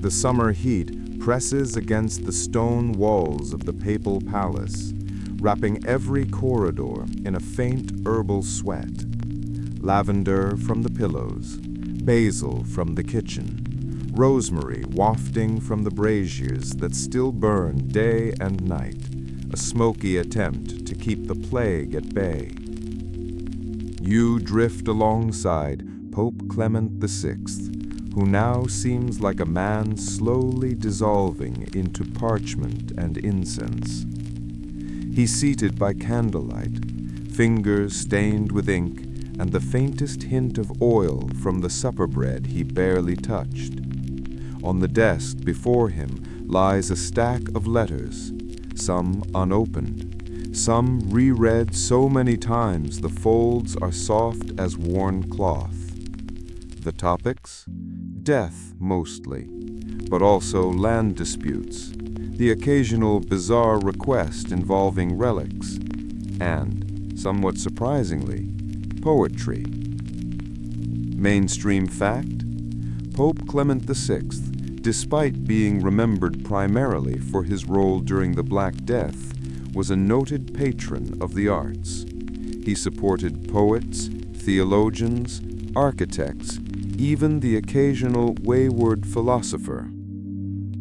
The summer heat presses against the stone walls of the papal palace, wrapping every corridor in a faint herbal sweat. Lavender from the pillows, basil from the kitchen, rosemary wafting from the braziers that still burn day and night, a smoky attempt to keep the plague at bay. You drift alongside Pope Clement VI, who now seems like a man slowly dissolving into parchment and incense. He's seated by candlelight, fingers stained with ink, and the faintest hint of oil from the supper bread he barely touched. On the desk before him lies a stack of letters, some unopened, some reread so many times the folds are soft as worn cloth. The topics? Death, mostly, but also land disputes, the occasional bizarre request involving relics, and, somewhat surprisingly, poetry. Mainstream fact? Pope Clement VI, despite being remembered primarily for his role during the Black Death, was a noted patron of the arts. He supported poets, theologians, architects, even the occasional wayward philosopher.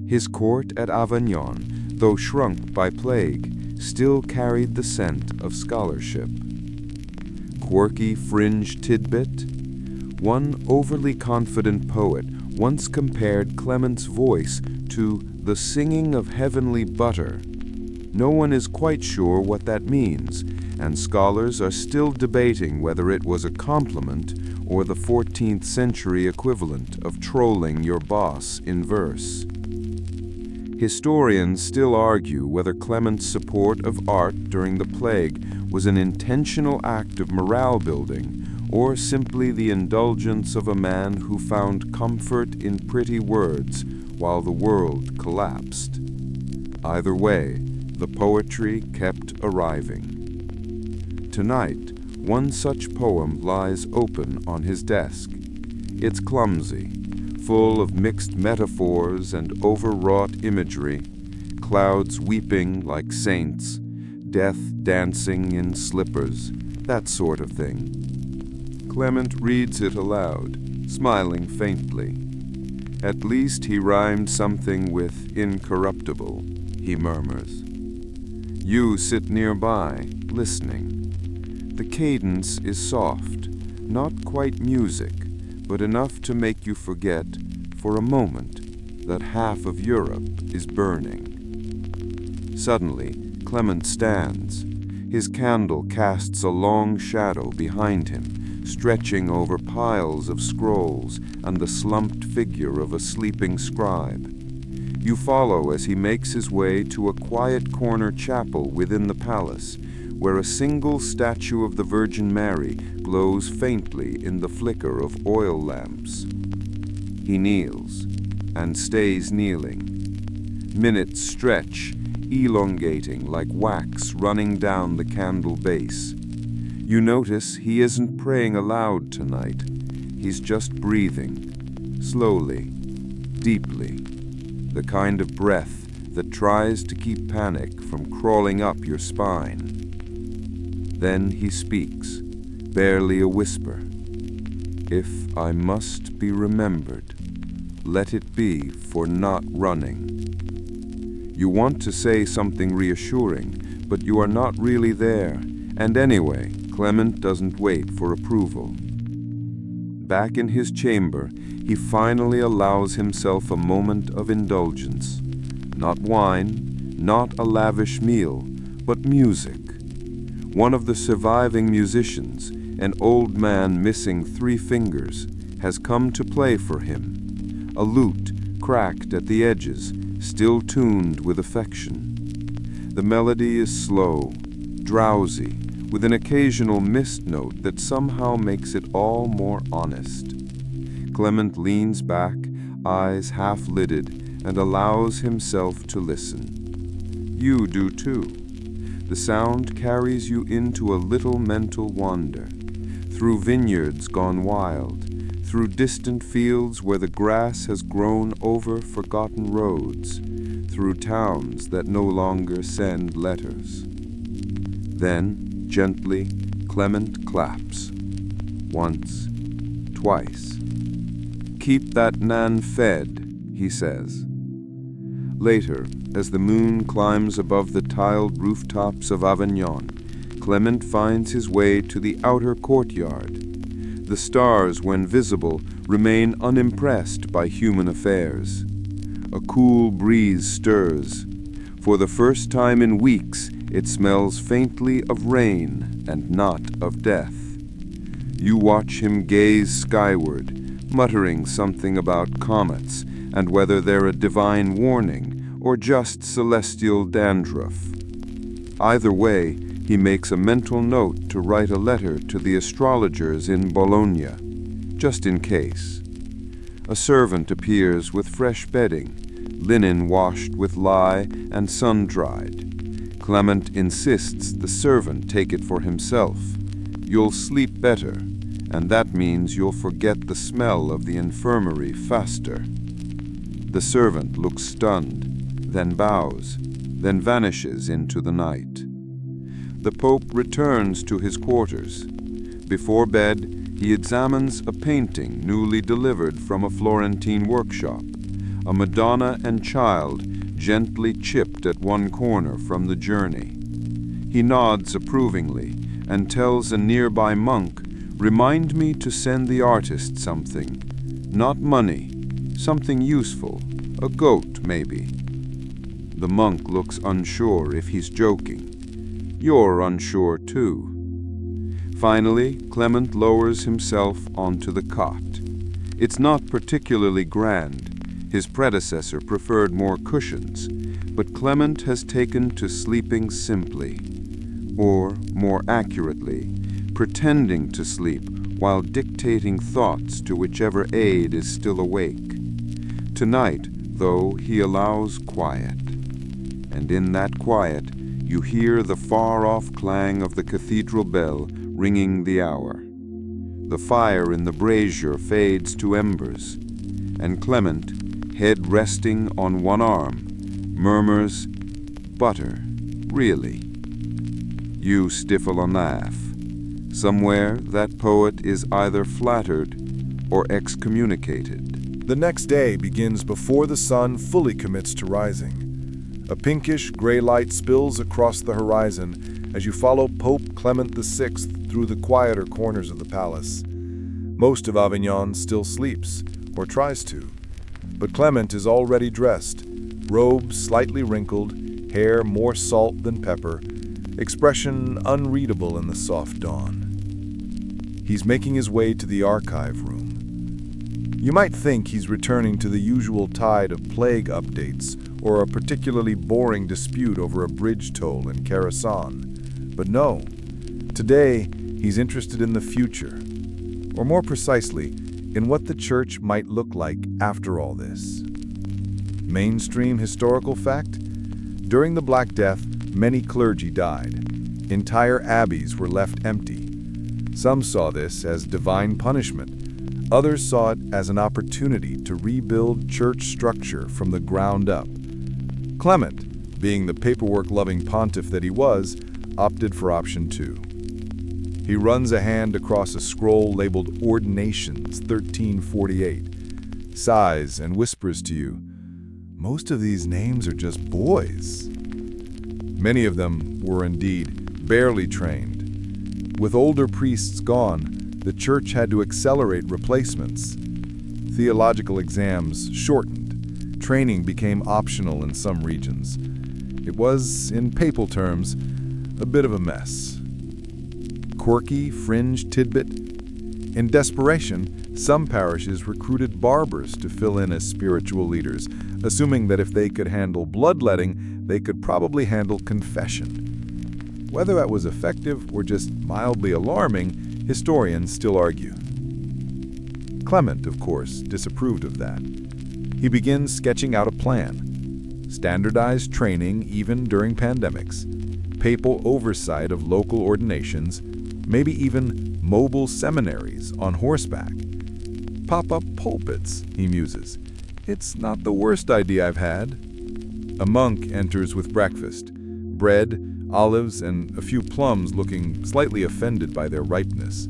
His court at Avignon, though shrunk by plague, still carried the scent of scholarship. Quirky fringe tidbit? One overly confident poet once compared Clement's voice to the singing of heavenly butter. No one is quite sure what that means, and scholars are still debating whether it was a compliment or the 14th century equivalent of trolling your boss in verse. Historians still argue whether Clement's support of art during the plague was an intentional act of morale building or simply the indulgence of a man who found comfort in pretty words while the world collapsed. Either way, the poetry kept arriving. Tonight, one such poem lies open on his desk. It's clumsy, full of mixed metaphors and overwrought imagery, clouds weeping like saints, death dancing in slippers, that sort of thing. Clement reads it aloud, smiling faintly. At least he rhymed something with incorruptible, he murmurs. You sit nearby, listening. The cadence is soft, not quite music, but enough to make you forget, for a moment, that half of Europe is burning. Suddenly, Clement stands. His candle casts a long shadow behind him, stretching over piles of scrolls and the slumped figure of a sleeping scribe. You follow as he makes his way to a quiet corner chapel within the palace, where a single statue of the Virgin Mary glows faintly in the flicker of oil lamps. He kneels, and stays kneeling. Minutes stretch, elongating like wax running down the candle base. You notice he isn't praying aloud tonight. He's just breathing, slowly, deeply, the kind of breath that tries to keep panic from crawling up your spine. Then he speaks, barely a whisper. If I must be remembered, let it be for not running. You want to say something reassuring, but you are not really there, and anyway, Clement doesn't wait for approval. Back in his chamber, he finally allows himself a moment of indulgence. Not wine, not a lavish meal, but music. One of the surviving musicians, an old man missing 3 fingers, has come to play for him. A lute, cracked at the edges, still tuned with affection. The melody is slow, drowsy, with an occasional mist note that somehow makes it all more honest. Clement leans back, eyes half-lidded, and allows himself to listen. You do too. The sound carries you into a little mental wander, through vineyards gone wild, through distant fields where the grass has grown over forgotten roads, through towns that no longer send letters. Then, gently, Clement claps. Once, twice. Keep that nan fed, he says. Later, as the moon climbs above the tiled rooftops of Avignon, Clement finds his way to the outer courtyard. The stars, when visible, remain unimpressed by human affairs. A cool breeze stirs. For the first time in weeks, it smells faintly of rain and not of death. You watch him gaze skyward, muttering something about comets and whether they're a divine warning or just celestial dandruff. Either way, he makes a mental note to write a letter to the astrologers in Bologna, just in case. A servant appears with fresh bedding, linen washed with lye and sun-dried. Clement insists the servant take it for himself. You'll sleep better, and that means you'll forget the smell of the infirmary faster. The servant looks stunned, then bows, then vanishes into the night. The Pope returns to his quarters. Before bed, he examines a painting newly delivered from a Florentine workshop, a Madonna and Child gently chipped at one corner from the journey. He nods approvingly and tells a nearby monk, "Remind me to send the artist something. Not money, something useful, a goat maybe." The monk looks unsure if he's joking. You're unsure too. Finally, Clement lowers himself onto the cot. It's not particularly grand. His predecessor preferred more cushions, but Clement has taken to sleeping simply, or, more accurately, pretending to sleep while dictating thoughts to whichever aide is still awake. Tonight, though, he allows quiet, and in that quiet you hear the far-off clang of the cathedral bell ringing the hour. The fire in the brazier fades to embers, and Clement, head resting on one arm, murmurs, "Butter, really?" You stifle a laugh. Somewhere that poet is either flattered or excommunicated. The next day begins before the sun fully commits to rising. A pinkish gray light spills across the horizon as you follow Pope Clement VI through the quieter corners of the palace. Most of Avignon still sleeps, or tries to, but Clement is already dressed, robe slightly wrinkled, hair more salt than pepper, expression unreadable in the soft dawn. He's making his way to the archive room. You might think he's returning to the usual tide of plague updates or a particularly boring dispute over a bridge toll in Kherson. But no, today he's interested in the future, or more precisely, in what the church might look like after all this. Mainstream historical fact? During the Black Death, many clergy died. Entire abbeys were left empty. Some saw this as divine punishment. Others saw it as an opportunity to rebuild church structure from the ground up. Clement, being the paperwork-loving pontiff that he was, opted for option 2. He runs a hand across a scroll labeled Ordinations 1348, sighs and whispers to you, "Most of these names are just boys." Many of them were indeed barely trained. With older priests gone, the church had to accelerate replacements. Theological exams shortened. Training became optional in some regions. It was, in papal terms, a bit of a mess. Quirky, fringe tidbit. In desperation, some parishes recruited barbers to fill in as spiritual leaders, assuming that if they could handle bloodletting, they could probably handle confession. Whether that was effective or just mildly alarming, historians still argue. Clement, of course, disapproved of that. He begins sketching out a plan. Standardized training even during pandemics, papal oversight of local ordinations, maybe even mobile seminaries on horseback. Pop-up pulpits, he muses. It's not the worst idea I've had. A monk enters with breakfast, bread, olives, and a few plums looking slightly offended by their ripeness.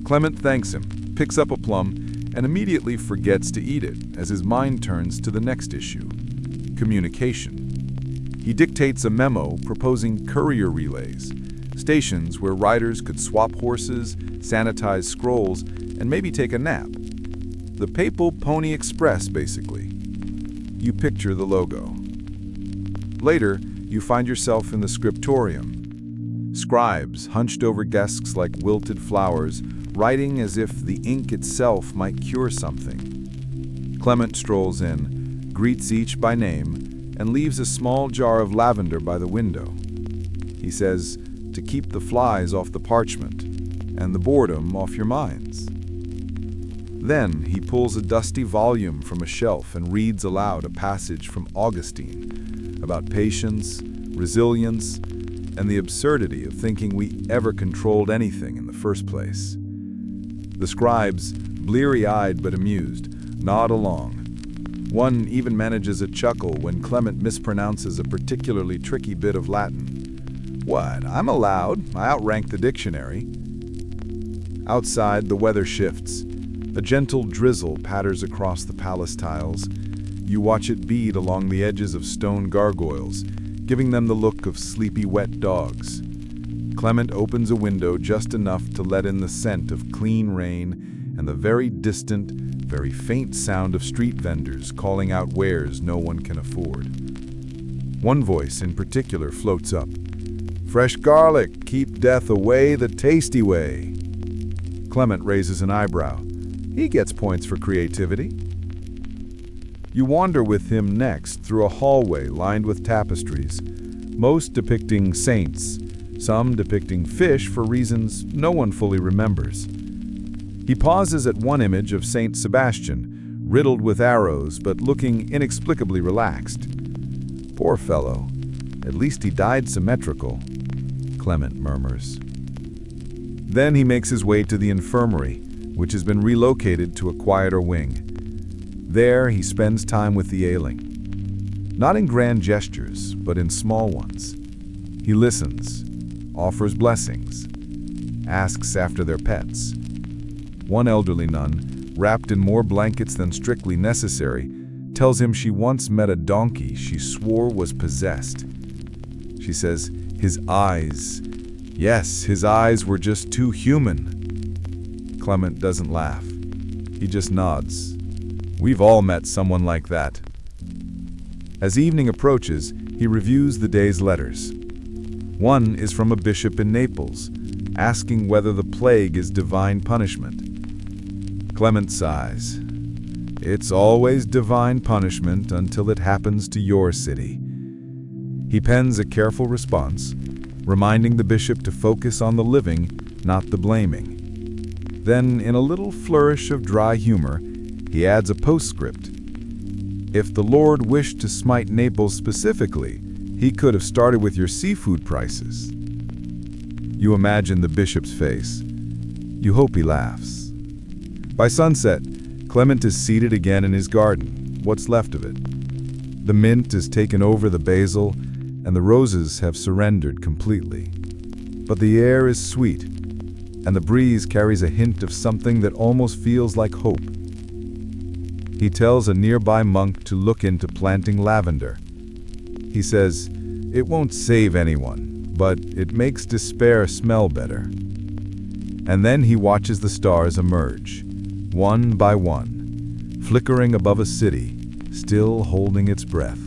Clement thanks him, picks up a plum, and immediately forgets to eat it as his mind turns to the next issue, communication. He dictates a memo proposing courier relays, stations where riders could swap horses, sanitize scrolls, and maybe take a nap. The Papal Pony Express, basically. You picture the logo. Later, you find yourself in the scriptorium. Scribes hunched over desks like wilted flowers, writing as if the ink itself might cure something. Clement strolls in, greets each by name, and leaves a small jar of lavender by the window. He says to keep the flies off the parchment and the boredom off your minds. Then he pulls a dusty volume from a shelf and reads aloud a passage from Augustine about patience, resilience, and the absurdity of thinking we ever controlled anything in the first place. The scribes, bleary-eyed but amused, nod along. One even manages a chuckle when Clement mispronounces a particularly tricky bit of Latin. What? I'm allowed. I outrank the dictionary. Outside, the weather shifts. A gentle drizzle patters across the palace tiles. You watch it bead along the edges of stone gargoyles, giving them the look of sleepy wet dogs. Clement opens a window just enough to let in the scent of clean rain and the very distant, very faint sound of street vendors calling out wares no one can afford. One voice in particular floats up. "Fresh garlic, keep death away the tasty way." Clement raises an eyebrow. He gets points for creativity. You wander with him next through a hallway lined with tapestries, most depicting saints, some depicting fish for reasons no one fully remembers. He pauses at one image of Saint Sebastian, riddled with arrows but looking inexplicably relaxed. Poor fellow, at least he died symmetrical, Clement murmurs. Then he makes his way to the infirmary, which has been relocated to a quieter wing. There he spends time with the ailing. Not in grand gestures, but in small ones. He listens, offers blessings, asks after their pets. One elderly nun, wrapped in more blankets than strictly necessary, tells him she once met a donkey she swore was possessed. She says his eyes, yes, his eyes were just too human. Clement doesn't laugh. He just nods. We've all met someone like that. As evening approaches, he reviews the day's letters. One is from a bishop in Naples, asking whether the plague is divine punishment. Clement sighs. It's always divine punishment until it happens to your city. He pens a careful response, reminding the bishop to focus on the living, not the blaming. Then, in a little flourish of dry humor, he adds a postscript. If the Lord wished to smite Naples specifically, he could have started with your seafood prices. You imagine the bishop's face. You hope he laughs. By sunset, Clement is seated again in his garden, what's left of it. The mint has taken over the basil, and the roses have surrendered completely. But the air is sweet, and the breeze carries a hint of something that almost feels like hope. He tells a nearby monk to look into planting lavender. He says, it won't save anyone, but it makes despair smell better. And then he watches the stars emerge, one by one, flickering above a city, still holding its breath.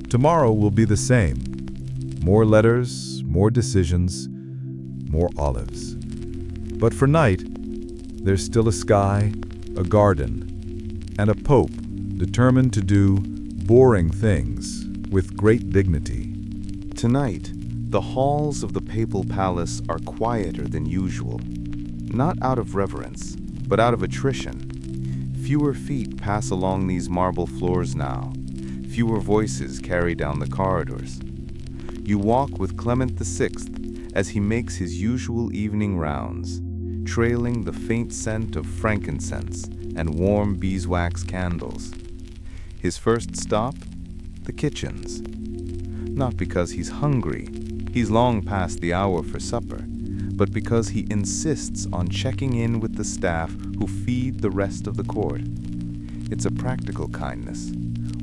Tomorrow will be the same. More letters, more decisions, more olives. But for night, there's still a sky, a garden, and a pope determined to do boring things with great dignity. Tonight, the halls of the papal palace are quieter than usual. Not out of reverence, but out of attrition. Fewer feet pass along these marble floors now. Fewer voices carry down the corridors. You walk with Clement VI as he makes his usual evening rounds, trailing the faint scent of frankincense and warm beeswax candles. His first stop? The kitchens. Not because he's hungry, he's long past the hour for supper, but because he insists on checking in with the staff who feed the rest of the court. It's a practical kindness,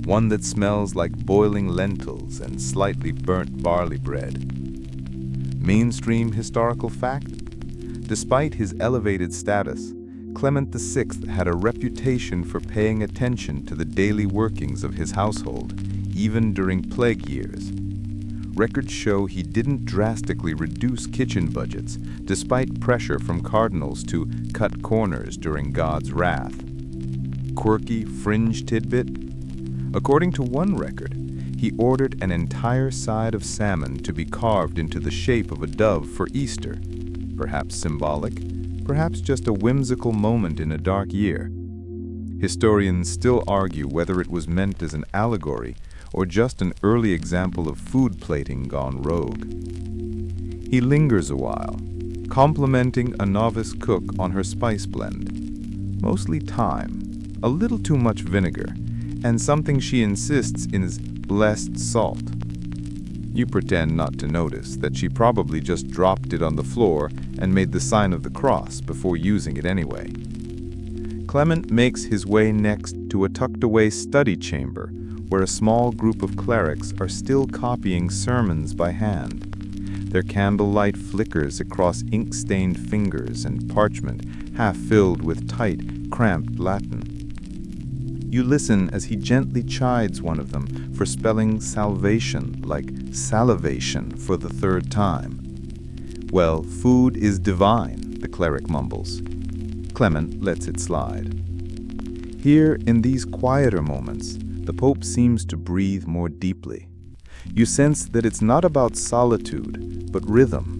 one that smells like boiling lentils and slightly burnt barley bread. mainstream historical fact? Despite his elevated status, Clement VI had a reputation for paying attention to the daily workings of his household, even during plague years. Records show he didn't drastically reduce kitchen budgets, despite pressure from cardinals to cut corners during God's wrath. Quirky fringe tidbit? According to one record, he ordered an entire side of salmon to be carved into the shape of a dove for Easter. Perhaps symbolic, perhaps just a whimsical moment in a dark year. Historians still argue whether it was meant as an allegory or just an early example of food plating gone rogue. He lingers a while, complimenting a novice cook on her spice blend. Mostly thyme, a little too much vinegar, and something she insists is blessed salt. You pretend not to notice that she probably just dropped it on the floor and made the sign of the cross before using it anyway. Clement makes his way next to a tucked-away study chamber where a small group of clerics are still copying sermons by hand. Their candlelight flickers across ink-stained fingers and parchment half filled with tight, cramped Latin. You listen as he gently chides one of them for spelling salvation like salivation for the third time. Well, food is divine, the cleric mumbles. Clement lets it slide. Here, in these quieter moments, the Pope seems to breathe more deeply. You sense that it's not about solitude, but rhythm.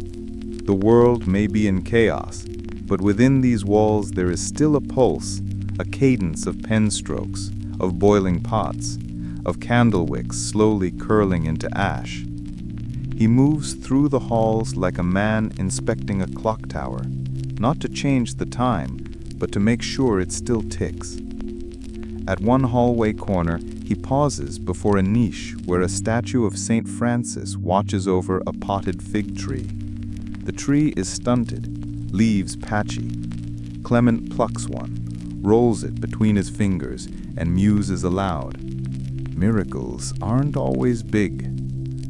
The world may be in chaos, but within these walls there is still a pulse, a cadence of pen strokes, of boiling pots, of candle wicks slowly curling into ash. He moves through the halls like a man inspecting a clock tower, not to change the time, but to make sure it still ticks. At one hallway corner, he pauses before a niche where a statue of St. Francis watches over a potted fig tree. The tree is stunted, leaves patchy. Clement plucks one, rolls it between his fingers, and muses aloud. Miracles aren't always big.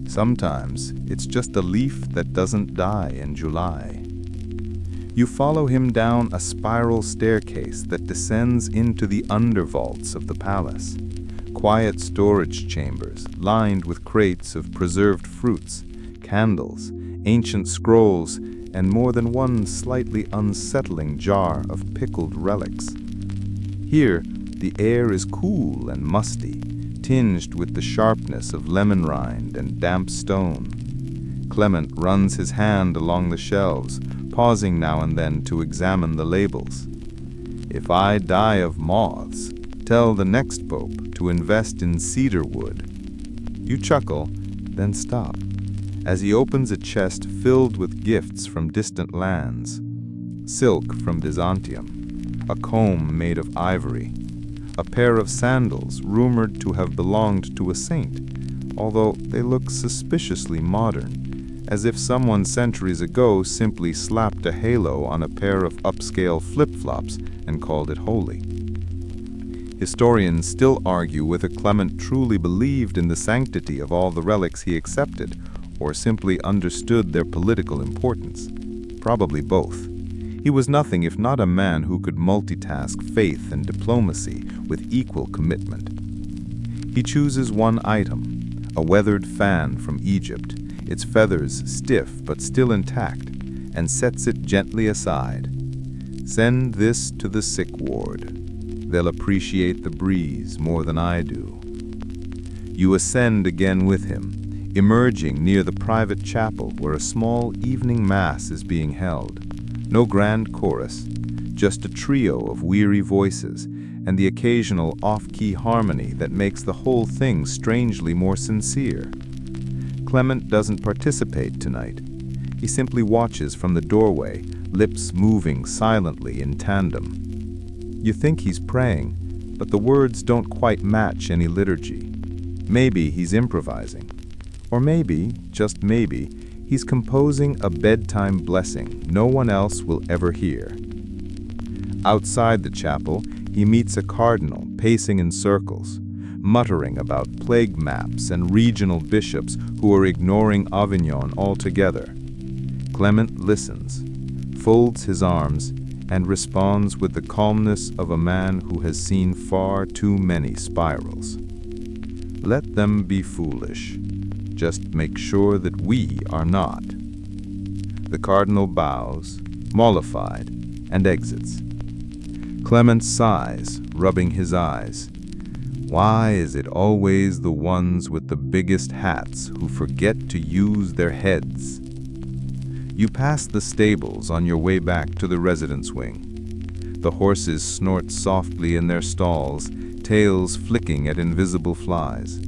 Sometimes it's just a leaf that doesn't die in July. You follow him down a spiral staircase that descends into the undervaults of the palace. Quiet storage chambers lined with crates of preserved fruits, candles, ancient scrolls, and more than one slightly unsettling jar of pickled relics. Here, the air is cool and musty, tinged with the sharpness of lemon rind and damp stone. Clement runs his hand along the shelves, pausing now and then to examine the labels. If I die of moths, tell the next pope to invest in cedar wood. You chuckle, then stop, as he opens a chest filled with gifts from distant lands. Silk from Byzantium, a comb made of ivory, a pair of sandals rumored to have belonged to a saint, although they look suspiciously modern, as if someone centuries ago simply slapped a halo on a pair of upscale flip-flops and called it holy. Historians still argue whether Clement truly believed in the sanctity of all the relics he accepted, or simply understood their political importance. Probably both. He was nothing if not a man who could multitask faith and diplomacy with equal commitment. He chooses one item, a weathered fan from Egypt, its feathers stiff but still intact, and sets it gently aside. Send this to the sick ward. They'll appreciate the breeze more than I do. You ascend again with him, emerging near the private chapel where a small evening mass is being held. No grand chorus, just a trio of weary voices and the occasional off-key harmony that makes the whole thing strangely more sincere. Clement doesn't participate tonight. He simply watches from the doorway, lips moving silently in tandem. You think he's praying, but the words don't quite match any liturgy. Maybe he's improvising. Or maybe, just maybe, he's composing a bedtime blessing no one else will ever hear. Outside the chapel, he meets a cardinal pacing in circles, muttering about plague maps and regional bishops who are ignoring Avignon altogether. Clement listens, folds his arms, and responds with the calmness of a man who has seen far too many spirals. Let them be foolish. Just make sure that we are not. The cardinal bows, mollified, and exits. Clement sighs, rubbing his eyes. Why is it always the ones with the biggest hats who forget to use their heads? You pass the stables on your way back to the residence wing. The horses snort softly in their stalls, tails flicking at invisible flies.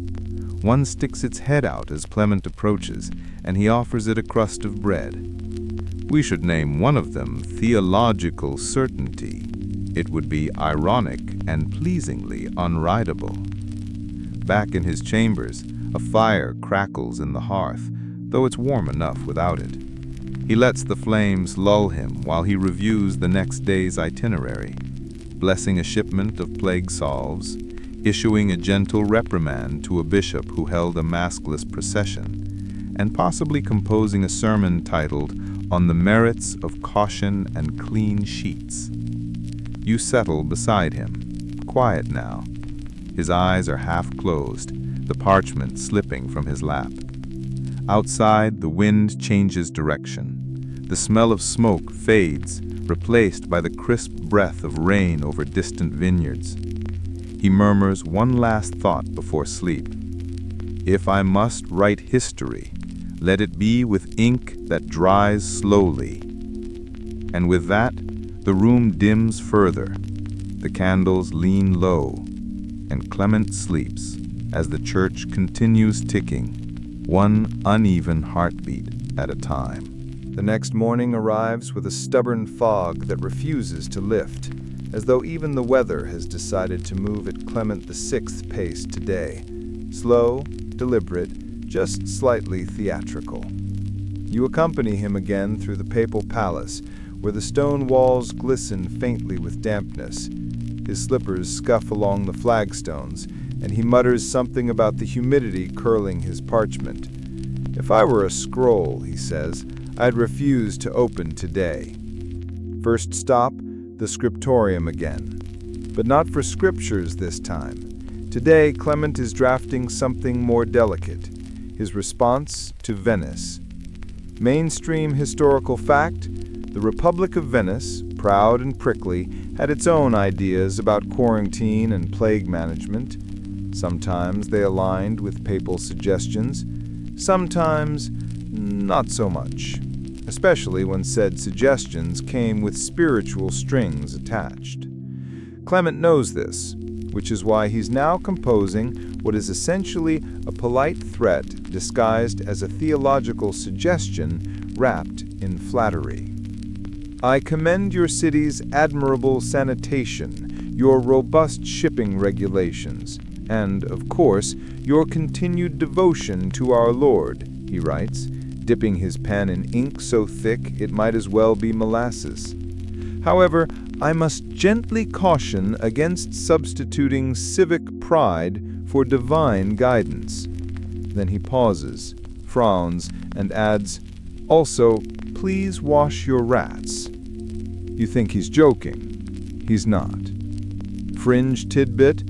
One sticks its head out as Clement approaches, and he offers it a crust of bread. We should name one of them Theological Certainty. It would be ironic and pleasingly unridable. Back in his chambers, a fire crackles in the hearth, though it's warm enough without it. He lets the flames lull him while he reviews the next day's itinerary, blessing a shipment of plague salves, issuing a gentle reprimand to a bishop who held a maskless procession, and possibly composing a sermon titled On the Merits of Caution and Clean Sheets. You settle beside him, quiet now. His eyes are half closed, the parchment slipping from his lap. Outside, the wind changes direction. The smell of smoke fades, replaced by the crisp breath of rain over distant vineyards. He murmurs one last thought before sleep. If I must write history, let it be with ink that dries slowly. And with that, the room dims further. The candles lean low, and Clement sleeps as the church continues ticking, one uneven heartbeat at a time. The next morning arrives with a stubborn fog that refuses to lift, as though even the weather has decided to move at Clement VI's pace today. Slow, deliberate, just slightly theatrical. You accompany him again through the Papal Palace, where the stone walls glisten faintly with dampness. His slippers scuff along the flagstones, and he mutters something about the humidity curling his parchment. If I were a scroll, he says, I'd refuse to open today. First stop, the scriptorium again. But not for scriptures this time. Today, Clement is drafting something more delicate, his response to Venice. Mainstream historical fact, the Republic of Venice, proud and prickly, had its own ideas about quarantine and plague management. Sometimes they aligned with papal suggestions, sometimes not so much, especially when said suggestions came with spiritual strings attached. Clement knows this, which is why he's now composing what is essentially a polite threat disguised as a theological suggestion wrapped in flattery. I commend your city's admirable sanitation, your robust shipping regulations, and, of course, your continued devotion to our Lord, he writes, dipping his pen in ink so thick it might as well be molasses. However, I must gently caution against substituting civic pride for divine guidance. Then he pauses, frowns, and adds, also, please wash your rats. You think he's joking. He's not. Fringe tidbit,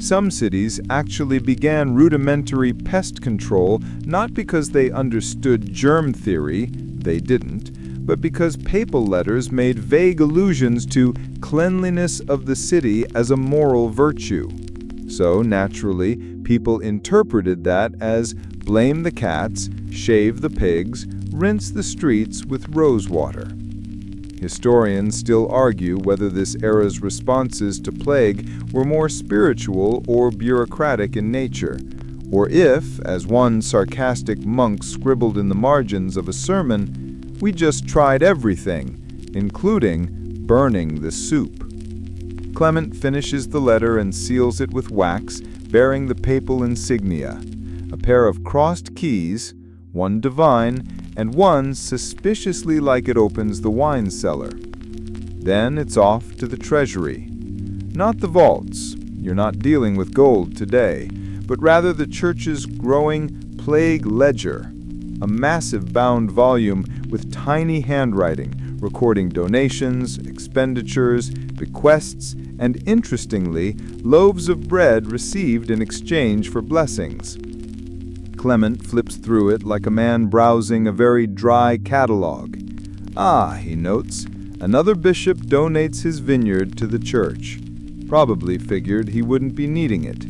some cities actually began rudimentary pest control not because they understood germ theory, they didn't, but because papal letters made vague allusions to cleanliness of the city as a moral virtue. So, naturally, people interpreted that as blame the cats, shave the pigs, rinse the streets with rose water. Historians still argue whether this era's responses to plague were more spiritual or bureaucratic in nature, or if, as one sarcastic monk scribbled in the margins of a sermon, we just tried everything, including burning the soup. Clement finishes the letter and seals it with wax, bearing the papal insignia, a pair of crossed keys, one divine, and one suspiciously like it opens the wine cellar. Then it's off to the treasury. Not the vaults, you're not dealing with gold today, but rather the church's growing plague ledger. a massive bound volume with tiny handwriting, recording donations, expenditures, bequests, and interestingly, loaves of bread received in exchange for blessings. Clement flips through it like a man browsing a very dry catalog. Ah, he notes, another bishop donates his vineyard to the church. Probably figured he wouldn't be needing it.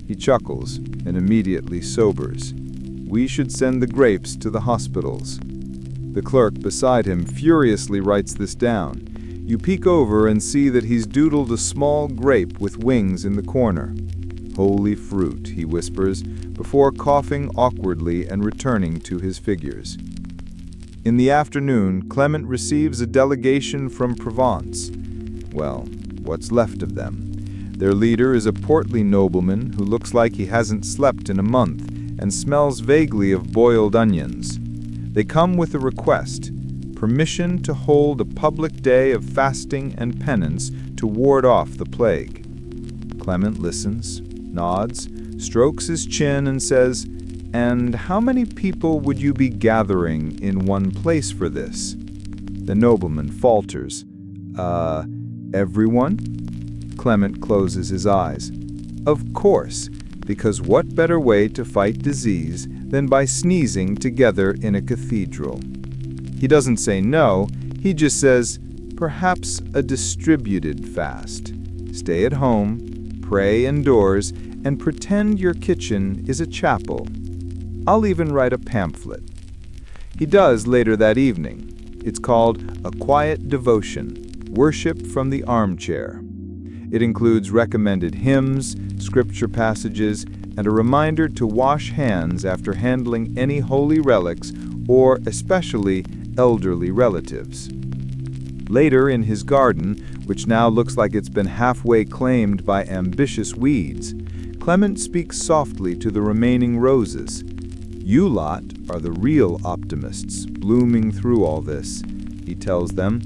He chuckles and immediately sobers. We should send the grapes to the hospitals. The clerk beside him furiously writes this down. You peek over and see that he's doodled a small grape with wings in the corner. Holy fruit, he whispers, before coughing awkwardly and returning to his figures. In the afternoon, Clement receives a delegation from Provence. Well, what's left of them? Their leader is a portly nobleman who looks like he hasn't slept in a month and smells vaguely of boiled onions. They come with a request, permission to hold a public day of fasting and penance to ward off the plague. Clement listens, nods, strokes his chin and says, "And how many people would you be gathering in one place for this?" The nobleman falters. Everyone?" Clement closes his eyes. Of course, because what better way to fight disease than by sneezing together in a cathedral? He doesn't say no, he just says, perhaps a distributed fast. Stay at home, pray indoors, and pretend your kitchen is a chapel. I'll even write a pamphlet. He does later that evening. It's called A Quiet Devotion, Worship from the Armchair. It includes recommended hymns, scripture passages, and a reminder to wash hands after handling any holy relics or especially elderly relatives. Later in his garden, which now looks like it's been halfway claimed by ambitious weeds, Clement speaks softly to the remaining roses. You lot are the real optimists blooming through all this, he tells them.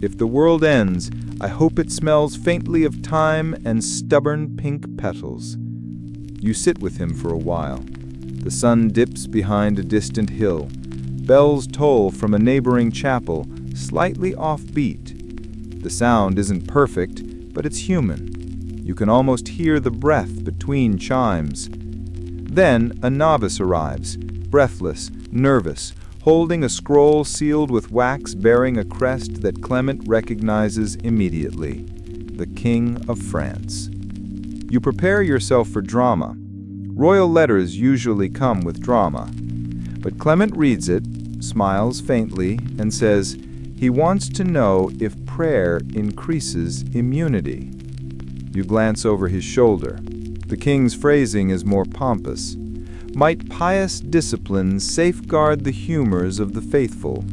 If the world ends, I hope it smells faintly of thyme and stubborn pink petals. You sit with him for a while. The sun dips behind a distant hill. Bells toll from a neighboring chapel, slightly offbeat. The sound isn't perfect, but it's human. You can almost hear the breath between chimes. Then a novice arrives, breathless, nervous, holding a scroll sealed with wax bearing a crest that Clement recognizes immediately, the King of France. You prepare yourself for drama. Royal letters usually come with drama. But Clement reads it, smiles faintly, and says he wants to know if prayer increases immunity. You glance over his shoulder. The king's phrasing is more pompous. Might pious discipline safeguard the humors of the faithful?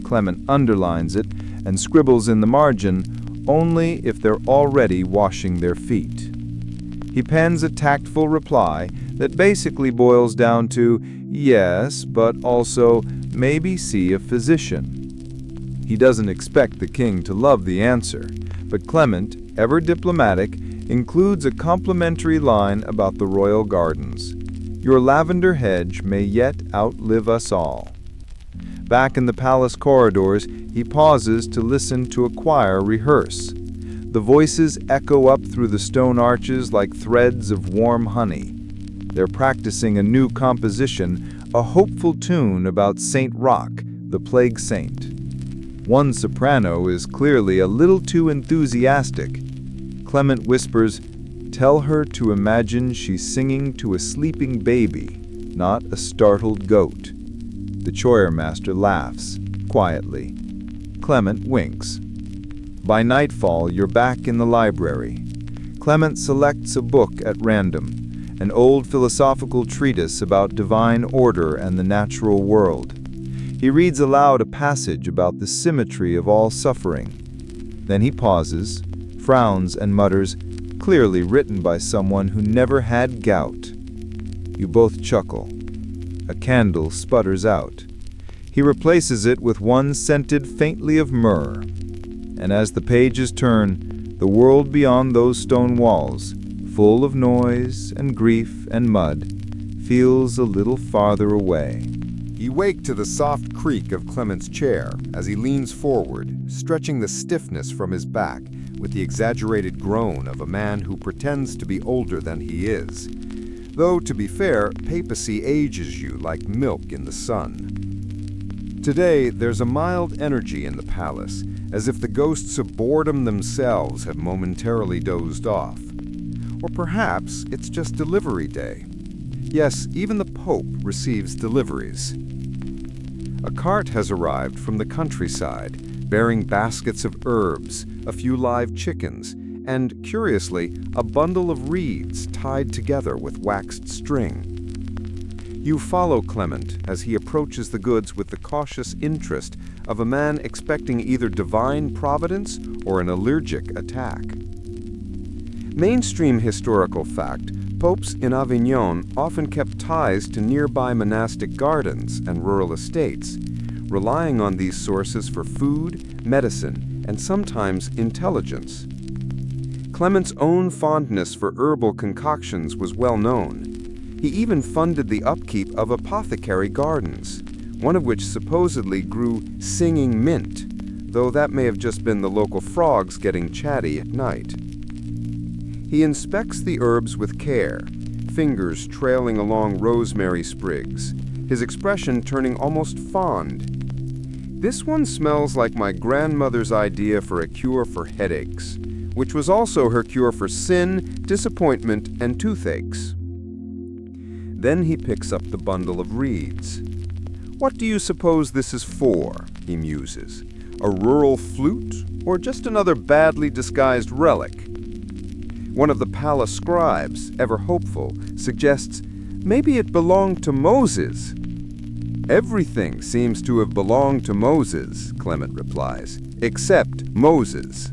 Clement underlines it and scribbles in the margin, only if they're already washing their feet. He pens a tactful reply that basically boils down to, yes, but also maybe see a physician. He doesn't expect the king to love the answer, but Clement, ever diplomatic, includes a complimentary line about the royal gardens. Your lavender hedge may yet outlive us all. Back in the palace corridors, he pauses to listen to a choir rehearse. The voices echo up through the stone arches like threads of warm honey. They're practicing a new composition, a hopeful tune about Saint Roch, the plague saint. One soprano is clearly a little too enthusiastic. Clement whispers, "Tell her to imagine she's singing to a sleeping baby, not a startled goat." The choirmaster laughs, quietly. Clement winks. By nightfall, you're back in the library. Clement selects a book at random, an old philosophical treatise about divine order and the natural world. He reads aloud a passage about the symmetry of all suffering. Then he pauses, frowns, and mutters, clearly written by someone who never had gout. You both chuckle. A candle sputters out. He replaces it with one scented faintly of myrrh. And as the pages turn, the world beyond those stone walls, full of noise and grief and mud, feels a little farther away. You wake to the soft creak of Clement's chair as he leans forward, stretching the stiffness from his back with the exaggerated groan of a man who pretends to be older than he is. Though, to be fair, papacy ages you like milk in the sun. Today, there's a mild energy in the palace, as if the ghosts of boredom themselves have momentarily dozed off. Or perhaps it's just delivery day. Yes, even the Pope receives deliveries. A cart has arrived from the countryside, bearing baskets of herbs, a few live chickens, and, curiously, a bundle of reeds tied together with waxed string. You follow Clement as he approaches the goods with the cautious interest of a man expecting either divine providence or an allergic attack. Mainstream historical fact, popes in Avignon often kept ties to nearby monastic gardens and rural estates, relying on these sources for food, medicine, and sometimes intelligence. Clement's own fondness for herbal concoctions was well known. He even funded the upkeep of apothecary gardens, one of which supposedly grew singing mint, though that may have just been the local frogs getting chatty at night. He inspects the herbs with care, fingers trailing along rosemary sprigs, his expression turning almost fond. This one smells like my grandmother's idea for a cure for headaches, which was also her cure for sin, disappointment, and toothaches. Then he picks up the bundle of reeds. What do you suppose this is for? He muses. A rural flute, or just another badly disguised relic? One of the palace scribes, ever hopeful, suggests maybe it belonged to Moses. Everything seems to have belonged to Moses, Clement replies, except Moses.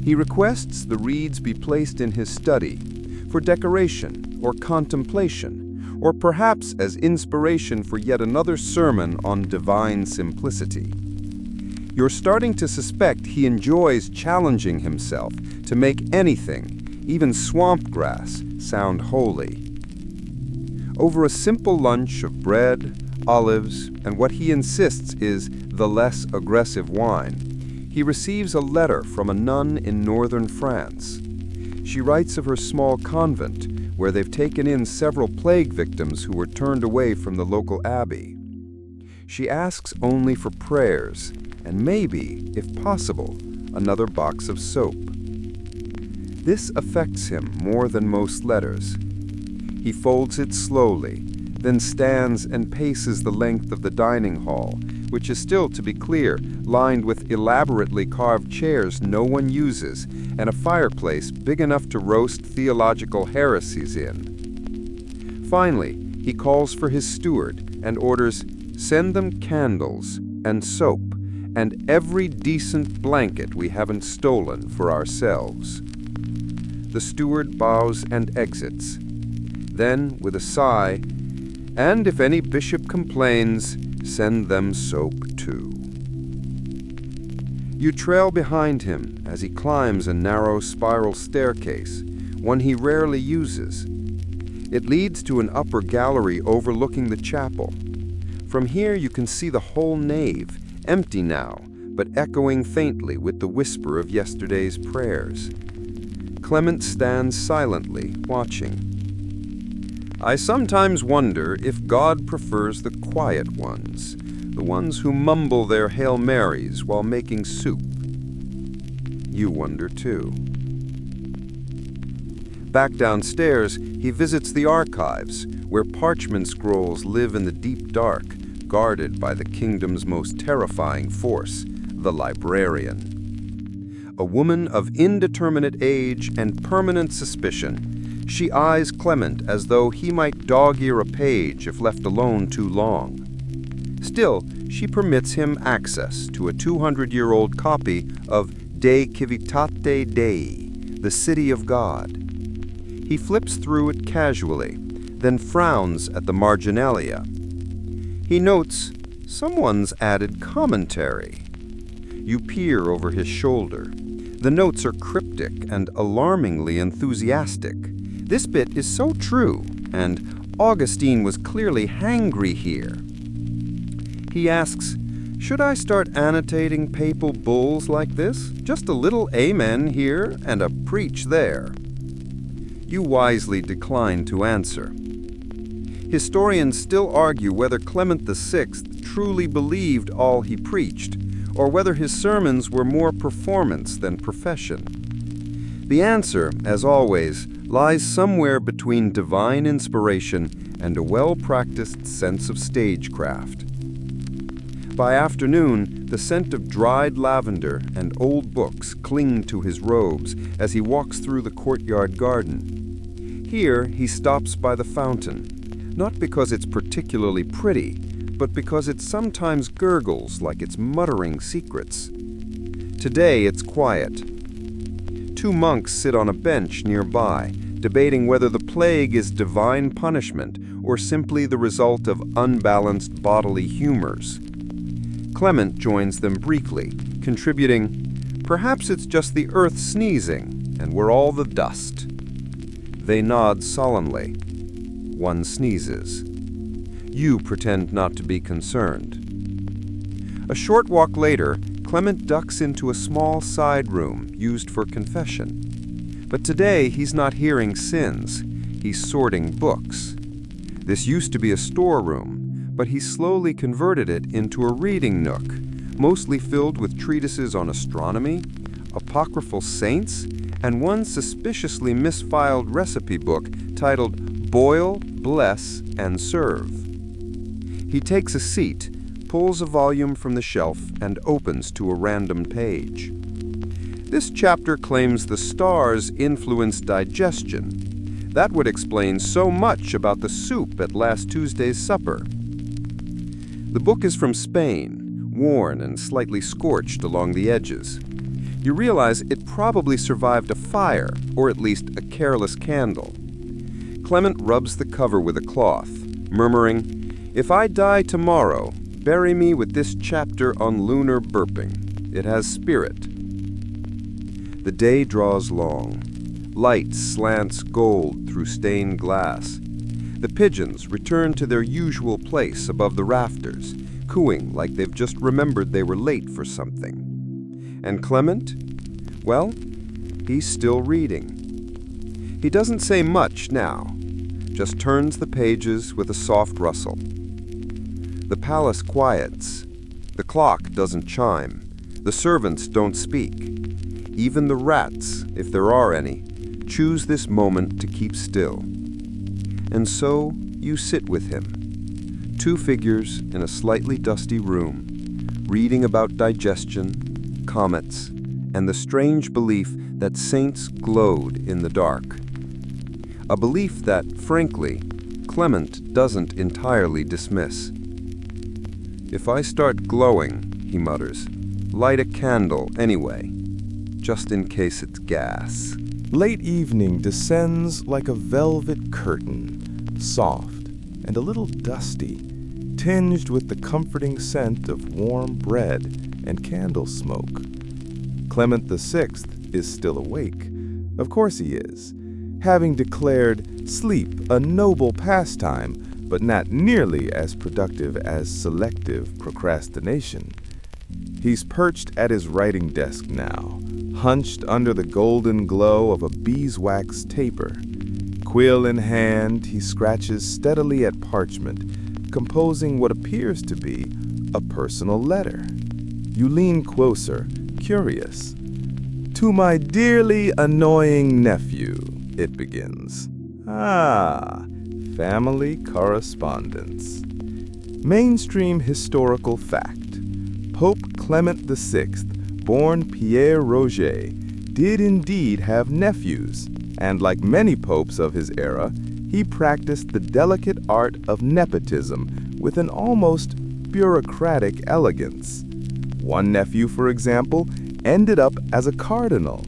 He requests the reeds be placed in his study for decoration or contemplation, or perhaps as inspiration for yet another sermon on divine simplicity. You're starting to suspect he enjoys challenging himself to make anything, even swamp grass, sound holy. Over a simple lunch of bread, olives, and what he insists is the less aggressive wine, he receives a letter from a nun in northern France. She writes of her small convent, where they've taken in several plague victims who were turned away from the local abbey. She asks only for prayers, and maybe, if possible, another box of soap. This affects him more than most letters. He folds it slowly, then stands and paces the length of the dining hall, which is still, to be clear, lined with elaborately carved chairs no one uses, and a fireplace big enough to roast theological heresies in. Finally, he calls for his steward and orders, "Send them candles and soap and every decent blanket we haven't stolen for ourselves." The steward bows and exits. Then, with a sigh, "And if any bishop complains, send them soap too." You trail behind him as he climbs a narrow spiral staircase, one he rarely uses. It leads to an upper gallery overlooking the chapel. From here you can see the whole nave, empty now, but echoing faintly with the whisper of yesterday's prayers. Clement stands silently, watching. I sometimes wonder if God prefers the quiet ones, the ones who mumble their Hail Marys while making soup. You wonder too. Back downstairs, he visits the archives, where parchment scrolls live in the deep dark, guarded by the kingdom's most terrifying force, the librarian. A woman of indeterminate age and permanent suspicion, she eyes Clement as though he might dog-ear a page if left alone too long. Still, she permits him access to a 200-year-old copy of De Civitate Dei, the City of God. He flips through it casually, then frowns at the marginalia. He notes someone's added commentary. You peer over his shoulder. The notes are cryptic and alarmingly enthusiastic. This bit is so true, and Augustine was clearly hangry here. He asks, should I start annotating papal bulls like this? Just a little amen here and a preach there. You wisely decline to answer. Historians still argue whether Clement VI truly believed all he preached, or whether his sermons were more performance than profession. The answer, as always, lies somewhere between divine inspiration and a well-practiced sense of stagecraft. By afternoon, the scent of dried lavender and old books cling to his robes as he walks through the courtyard garden. Here, he stops by the fountain, not because it's particularly pretty, but because it sometimes gurgles like it's muttering secrets. Today, it's quiet. 2 monks sit on a bench nearby, debating whether the plague is divine punishment or simply the result of unbalanced bodily humors. Clement joins them briefly, contributing, "Perhaps it's just the earth sneezing, and we're all the dust." They nod solemnly. One sneezes. You pretend not to be concerned. A short walk later, Clement ducks into a small side room used for confession. But today he's not hearing sins, he's sorting books. This used to be a storeroom, but he slowly converted it into a reading nook, mostly filled with treatises on astronomy, apocryphal saints, and one suspiciously misfiled recipe book titled Boil, Bless, and Serve. He takes a seat, pulls a volume from the shelf, and opens to a random page. This chapter claims the stars influence digestion. That would explain so much about the soup at last Tuesday's supper. The book is from Spain, worn and slightly scorched along the edges. You realize it probably survived a fire, or at least a careless candle. Clement rubs the cover with a cloth, murmuring, "If I die tomorrow, bury me with this chapter on lunar burping. It has spirit." The day draws long. Light slants gold through stained glass. The pigeons return to their usual place above the rafters, cooing like they've just remembered they were late for something. And Clement? Well, he's still reading. He doesn't say much now, just turns the pages with a soft rustle. The palace quiets. The clock doesn't chime. The servants don't speak. Even the rats, if there are any, choose this moment to keep still. And so you sit with him, 2 figures in a slightly dusty room, reading about digestion, comets, and the strange belief that saints glowed in the dark. A belief that, frankly, Clement doesn't entirely dismiss. "If I start glowing," he mutters, "light a candle anyway, just in case it's gas." Late evening descends like a velvet curtain, soft and a little dusty, tinged with the comforting scent of warm bread and candle smoke. Clement VI is still awake. Of course he is, having declared sleep a noble pastime, but not nearly as productive as selective procrastination. He's perched at his writing desk now, hunched under the golden glow of a beeswax taper. Quill in hand, he scratches steadily at parchment, composing what appears to be a personal letter. You lean closer, curious. "To my dearly annoying nephew," it begins. Ah, family correspondence. Mainstream historical fact. Pope Clement VI, born Pierre Roger, did indeed have nephews, and like many popes of his era, he practiced the delicate art of nepotism with an almost bureaucratic elegance. One nephew, for example, ended up as a cardinal.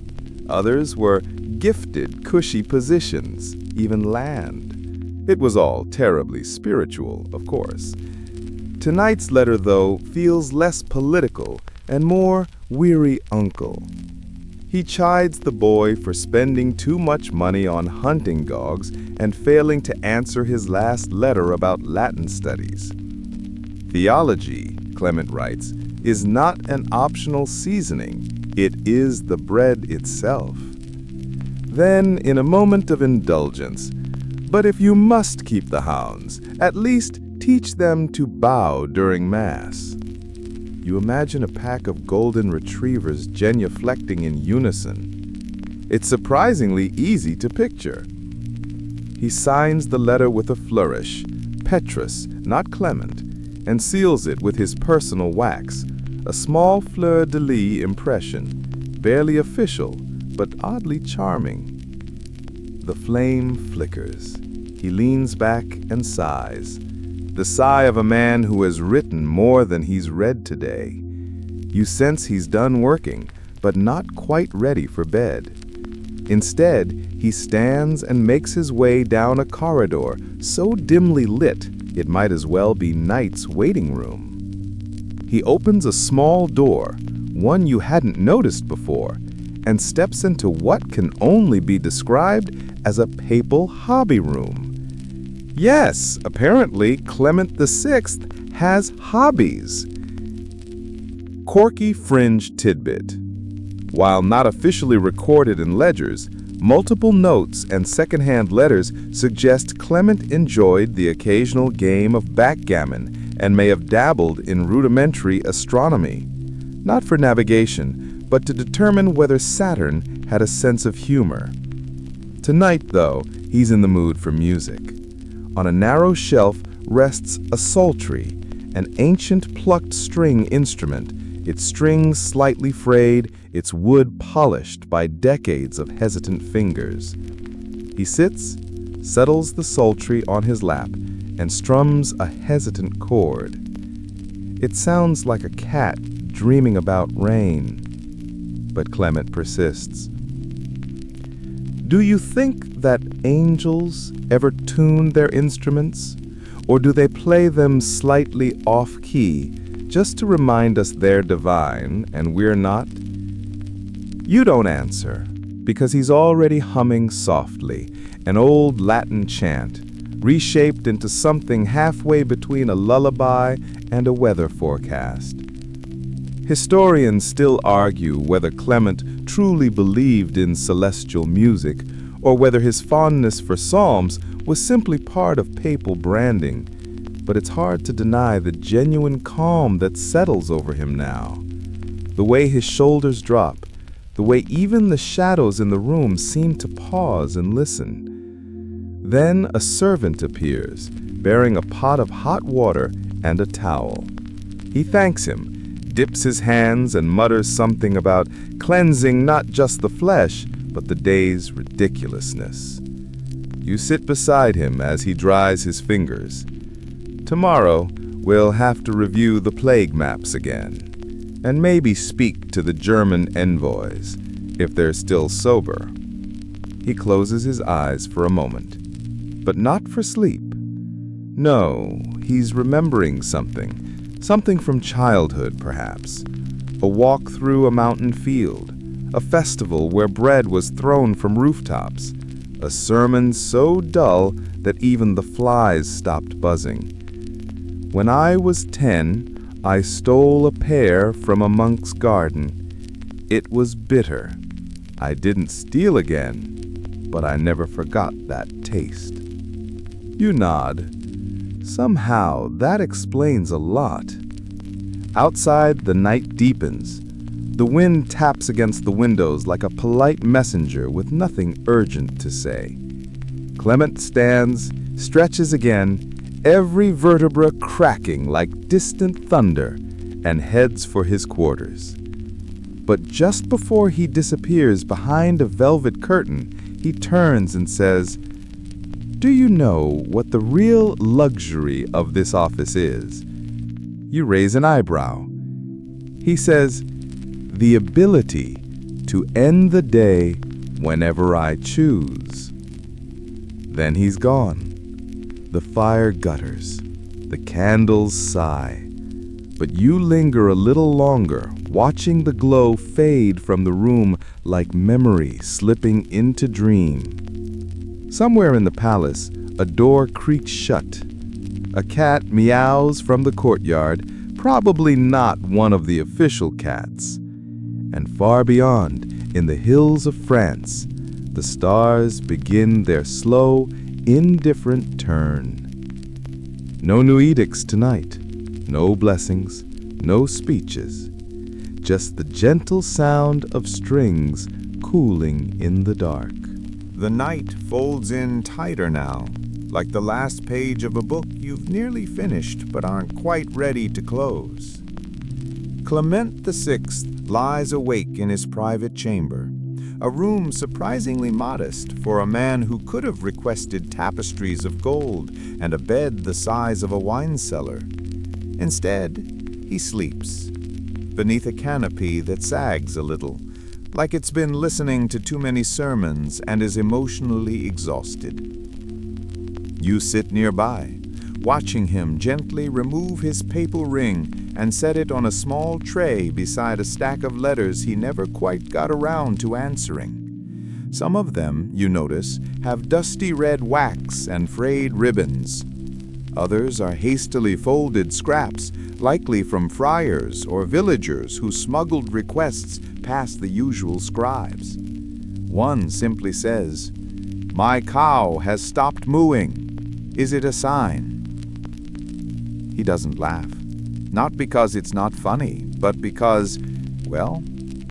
Others were gifted cushy positions, even land. It was all terribly spiritual, of course. Tonight's letter, though, feels less political and more weary uncle. He chides the boy for spending too much money on hunting dogs and failing to answer his last letter about Latin studies. Theology, Clement writes, is not an optional seasoning. It is the bread itself. Then, in a moment of indulgence, but if you must keep the hounds, at least teach them to bow during Mass. You imagine a pack of golden retrievers genuflecting in unison. It's surprisingly easy to picture. He signs the letter with a flourish, Petrus, not Clement, and seals it with his personal wax, a small fleur-de-lis impression, barely official, but oddly charming. The flame flickers. He leans back and sighs. The sigh of a man who has written more than he's read today. You sense he's done working, but not quite ready for bed. Instead, he stands and makes his way down a corridor so dimly lit it might as well be night's waiting room. He opens a small door, one you hadn't noticed before, and steps into what can only be described as a papal hobby room. Yes, apparently Clement VI has hobbies. Quirky fringe tidbit. While not officially recorded in ledgers, multiple notes and second-hand letters suggest Clement enjoyed the occasional game of backgammon and may have dabbled in rudimentary astronomy. Not for navigation, but to determine whether Saturn had a sense of humor. Tonight, though, he's in the mood for music. On a narrow shelf rests a psaltery, an ancient plucked string instrument, its strings slightly frayed, its wood polished by decades of hesitant fingers. He sits, settles the psaltery on his lap, and strums a hesitant chord. It sounds like a cat dreaming about rain. But Clement persists. Do you think that angels ever tune their instruments? Or do they play them slightly off-key, just to remind us they're divine and we're not? You don't answer, because he's already humming softly, an old Latin chant, reshaped into something halfway between a lullaby and a weather forecast. Historians still argue whether Clement truly believed in celestial music, or whether his fondness for psalms was simply part of papal branding, but it's hard to deny the genuine calm that settles over him now. The way his shoulders drop, the way even the shadows in the room seem to pause and listen. Then a servant appears, bearing a pot of hot water and a towel. He thanks him, dips his hands and mutters something about cleansing not just the flesh, but the day's ridiculousness. You sit beside him as he dries his fingers. Tomorrow, we'll have to review the plague maps again, and maybe speak to the German envoys, if they're still sober. He closes his eyes for a moment, but not for sleep. No, he's remembering something from childhood, perhaps. A walk through a mountain field, a festival where bread was thrown from rooftops, a sermon so dull that even the flies stopped buzzing. When I was 10, I stole a pear from a monk's garden. It was bitter. I didn't steal again, but I never forgot that taste. You nod. Somehow, that explains a lot. Outside, the night deepens. The wind taps against the windows like a polite messenger with nothing urgent to say. Clement stands, stretches again, every vertebra cracking like distant thunder, and heads for his quarters. But just before he disappears behind a velvet curtain, he turns and says, "Do you know what the real luxury of this office is?" You raise an eyebrow. He says, "The ability to end the day whenever I choose." Then he's gone. The fire gutters, the candles sigh, but you linger a little longer, watching the glow fade from the room like memory slipping into dream. Somewhere in the palace, a door creaks shut. A cat meows from the courtyard, probably not one of the official cats. And far beyond, in the hills of France, the stars begin their slow, indifferent turn. No new edicts tonight, no blessings, no speeches, just the gentle sound of strings cooling in the dark. The night folds in tighter now, like the last page of a book you've nearly finished but aren't quite ready to close. Clement VI lies awake in his private chamber, a room surprisingly modest for a man who could have requested tapestries of gold and a bed the size of a wine cellar. Instead, he sleeps, beneath a canopy that sags a little, like it's been listening to too many sermons and is emotionally exhausted. You sit nearby, watching him gently remove his papal ring and set it on a small tray beside a stack of letters he never quite got around to answering. Some of them, you notice, have dusty red wax and frayed ribbons. Others are hastily folded scraps, likely from friars or villagers who smuggled requests past the usual scribes. One simply says, "My cow has stopped mooing. Is it a sign?" He doesn't laugh. Not because it's not funny, but because, well,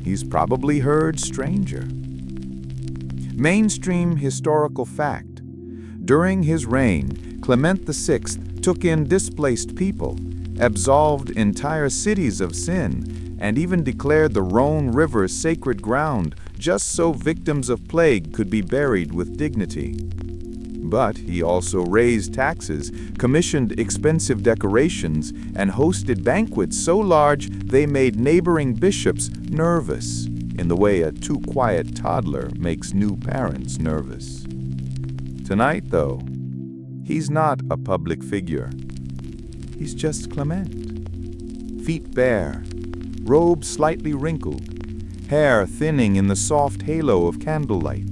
he's probably heard stranger. Mainstream historical fact. During his reign, Clement VI took in displaced people, absolved entire cities of sin, and even declared the Rhone River sacred ground just so victims of plague could be buried with dignity. But he also raised taxes, commissioned expensive decorations, and hosted banquets so large they made neighboring bishops nervous, in the way a too quiet toddler makes new parents nervous. Tonight, though, he's not a public figure. He's just Clement. Feet bare, robe slightly wrinkled, hair thinning in the soft halo of candlelight.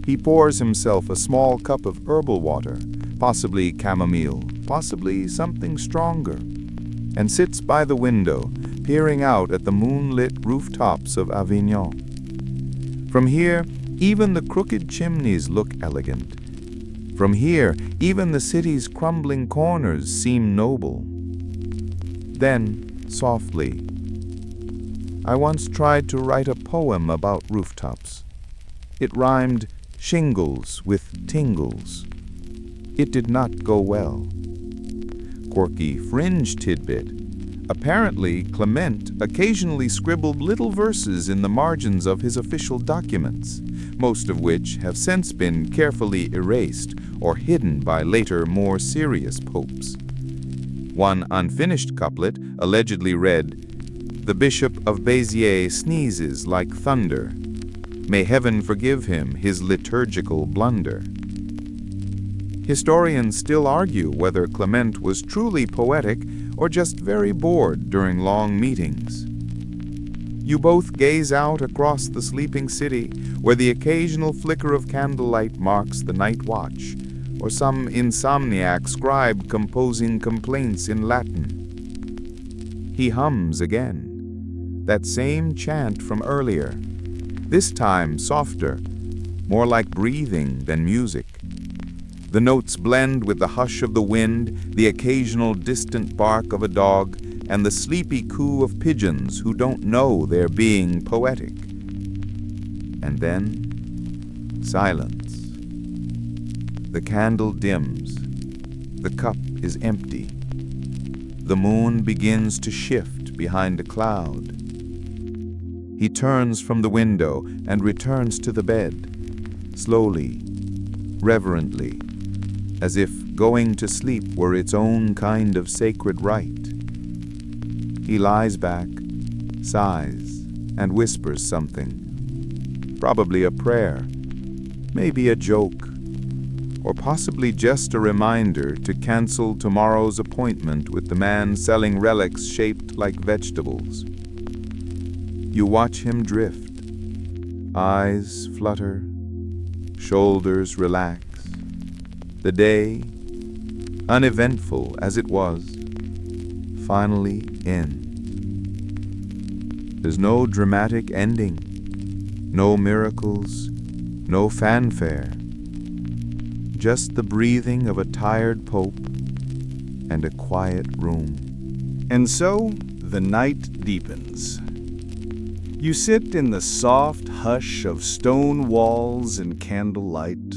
He pours himself a small cup of herbal water, possibly chamomile, possibly something stronger, and sits by the window, peering out at the moonlit rooftops of Avignon. From here, even the crooked chimneys look elegant. From here, even the city's crumbling corners seem noble. Then, softly, I once tried to write a poem about rooftops. It rhymed shingles with tingles. It did not go well. Quirky fringe tidbit. Apparently, Clement occasionally scribbled little verses in the margins of his official documents, most of which have since been carefully erased or hidden by later, more serious popes. One unfinished couplet allegedly read, "The Bishop of Béziers sneezes like thunder. May heaven forgive him his liturgical blunder." Historians still argue whether Clement was truly poetic or just very bored during long meetings. You both gaze out across the sleeping city, where the occasional flicker of candlelight marks the night watch, or some insomniac scribe composing complaints in Latin. He hums again, that same chant from earlier, this time softer, more like breathing than music. The notes blend with the hush of the wind, the occasional distant bark of a dog, and the sleepy coo of pigeons who don't know they're being poetic. And then, silence. The candle dims. The cup is empty. The moon begins to shift behind a cloud. He turns from the window and returns to the bed, slowly, reverently, as if going to sleep were its own kind of sacred rite. He lies back, sighs, and whispers something, probably a prayer, maybe a joke, or possibly just a reminder to cancel tomorrow's appointment with the man selling relics shaped like vegetables. You watch him drift. Eyes flutter, shoulders relax. The day, uneventful as it was, finally ends. There's no dramatic ending, no miracles, no fanfare. Just the breathing of a tired pope and a quiet room. And so, the night deepens. You sit in the soft hush of stone walls and candlelight,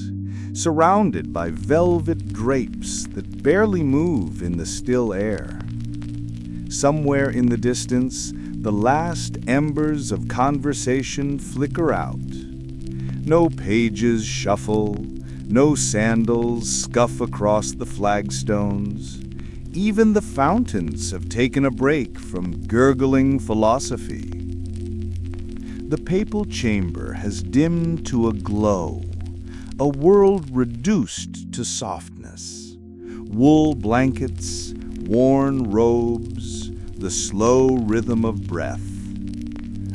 surrounded by velvet drapes that barely move in the still air. Somewhere in the distance, the last embers of conversation flicker out. No pages shuffle, no sandals scuff across the flagstones. Even the fountains have taken a break from gurgling philosophy. The papal chamber has dimmed to a glow, a world reduced to softness. Wool blankets, worn robes, the slow rhythm of breath.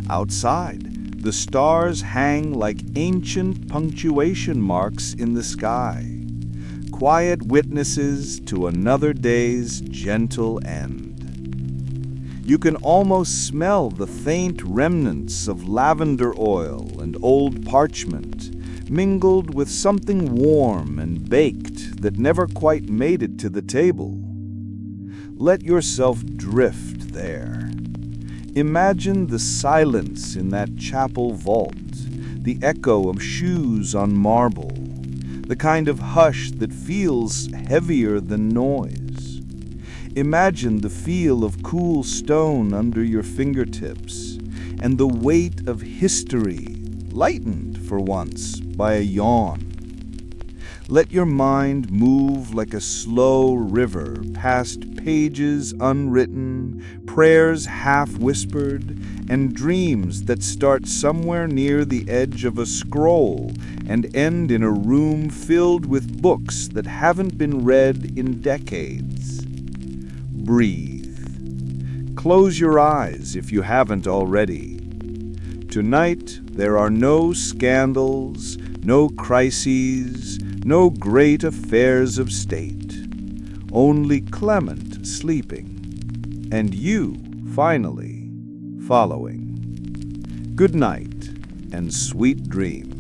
Outside, the stars hang like ancient punctuation marks in the sky, quiet witnesses to another day's gentle end. You can almost smell the faint remnants of lavender oil and old parchment, mingled with something warm and baked that never quite made it to the table. Let yourself drift there. Imagine the silence in that chapel vault, the echo of shoes on marble, the kind of hush that feels heavier than noise. Imagine the feel of cool stone under your fingertips and the weight of history, lightened for once by a yawn. Let your mind move like a slow river past pages unwritten, prayers half-whispered, and dreams that start somewhere near the edge of a scroll and end in a room filled with books that haven't been read in decades. Breathe. Close your eyes if you haven't already. Tonight, there are no scandals, no crises, no great affairs of state. Only Clement sleeping, and you, finally, following. Good night, and sweet dreams.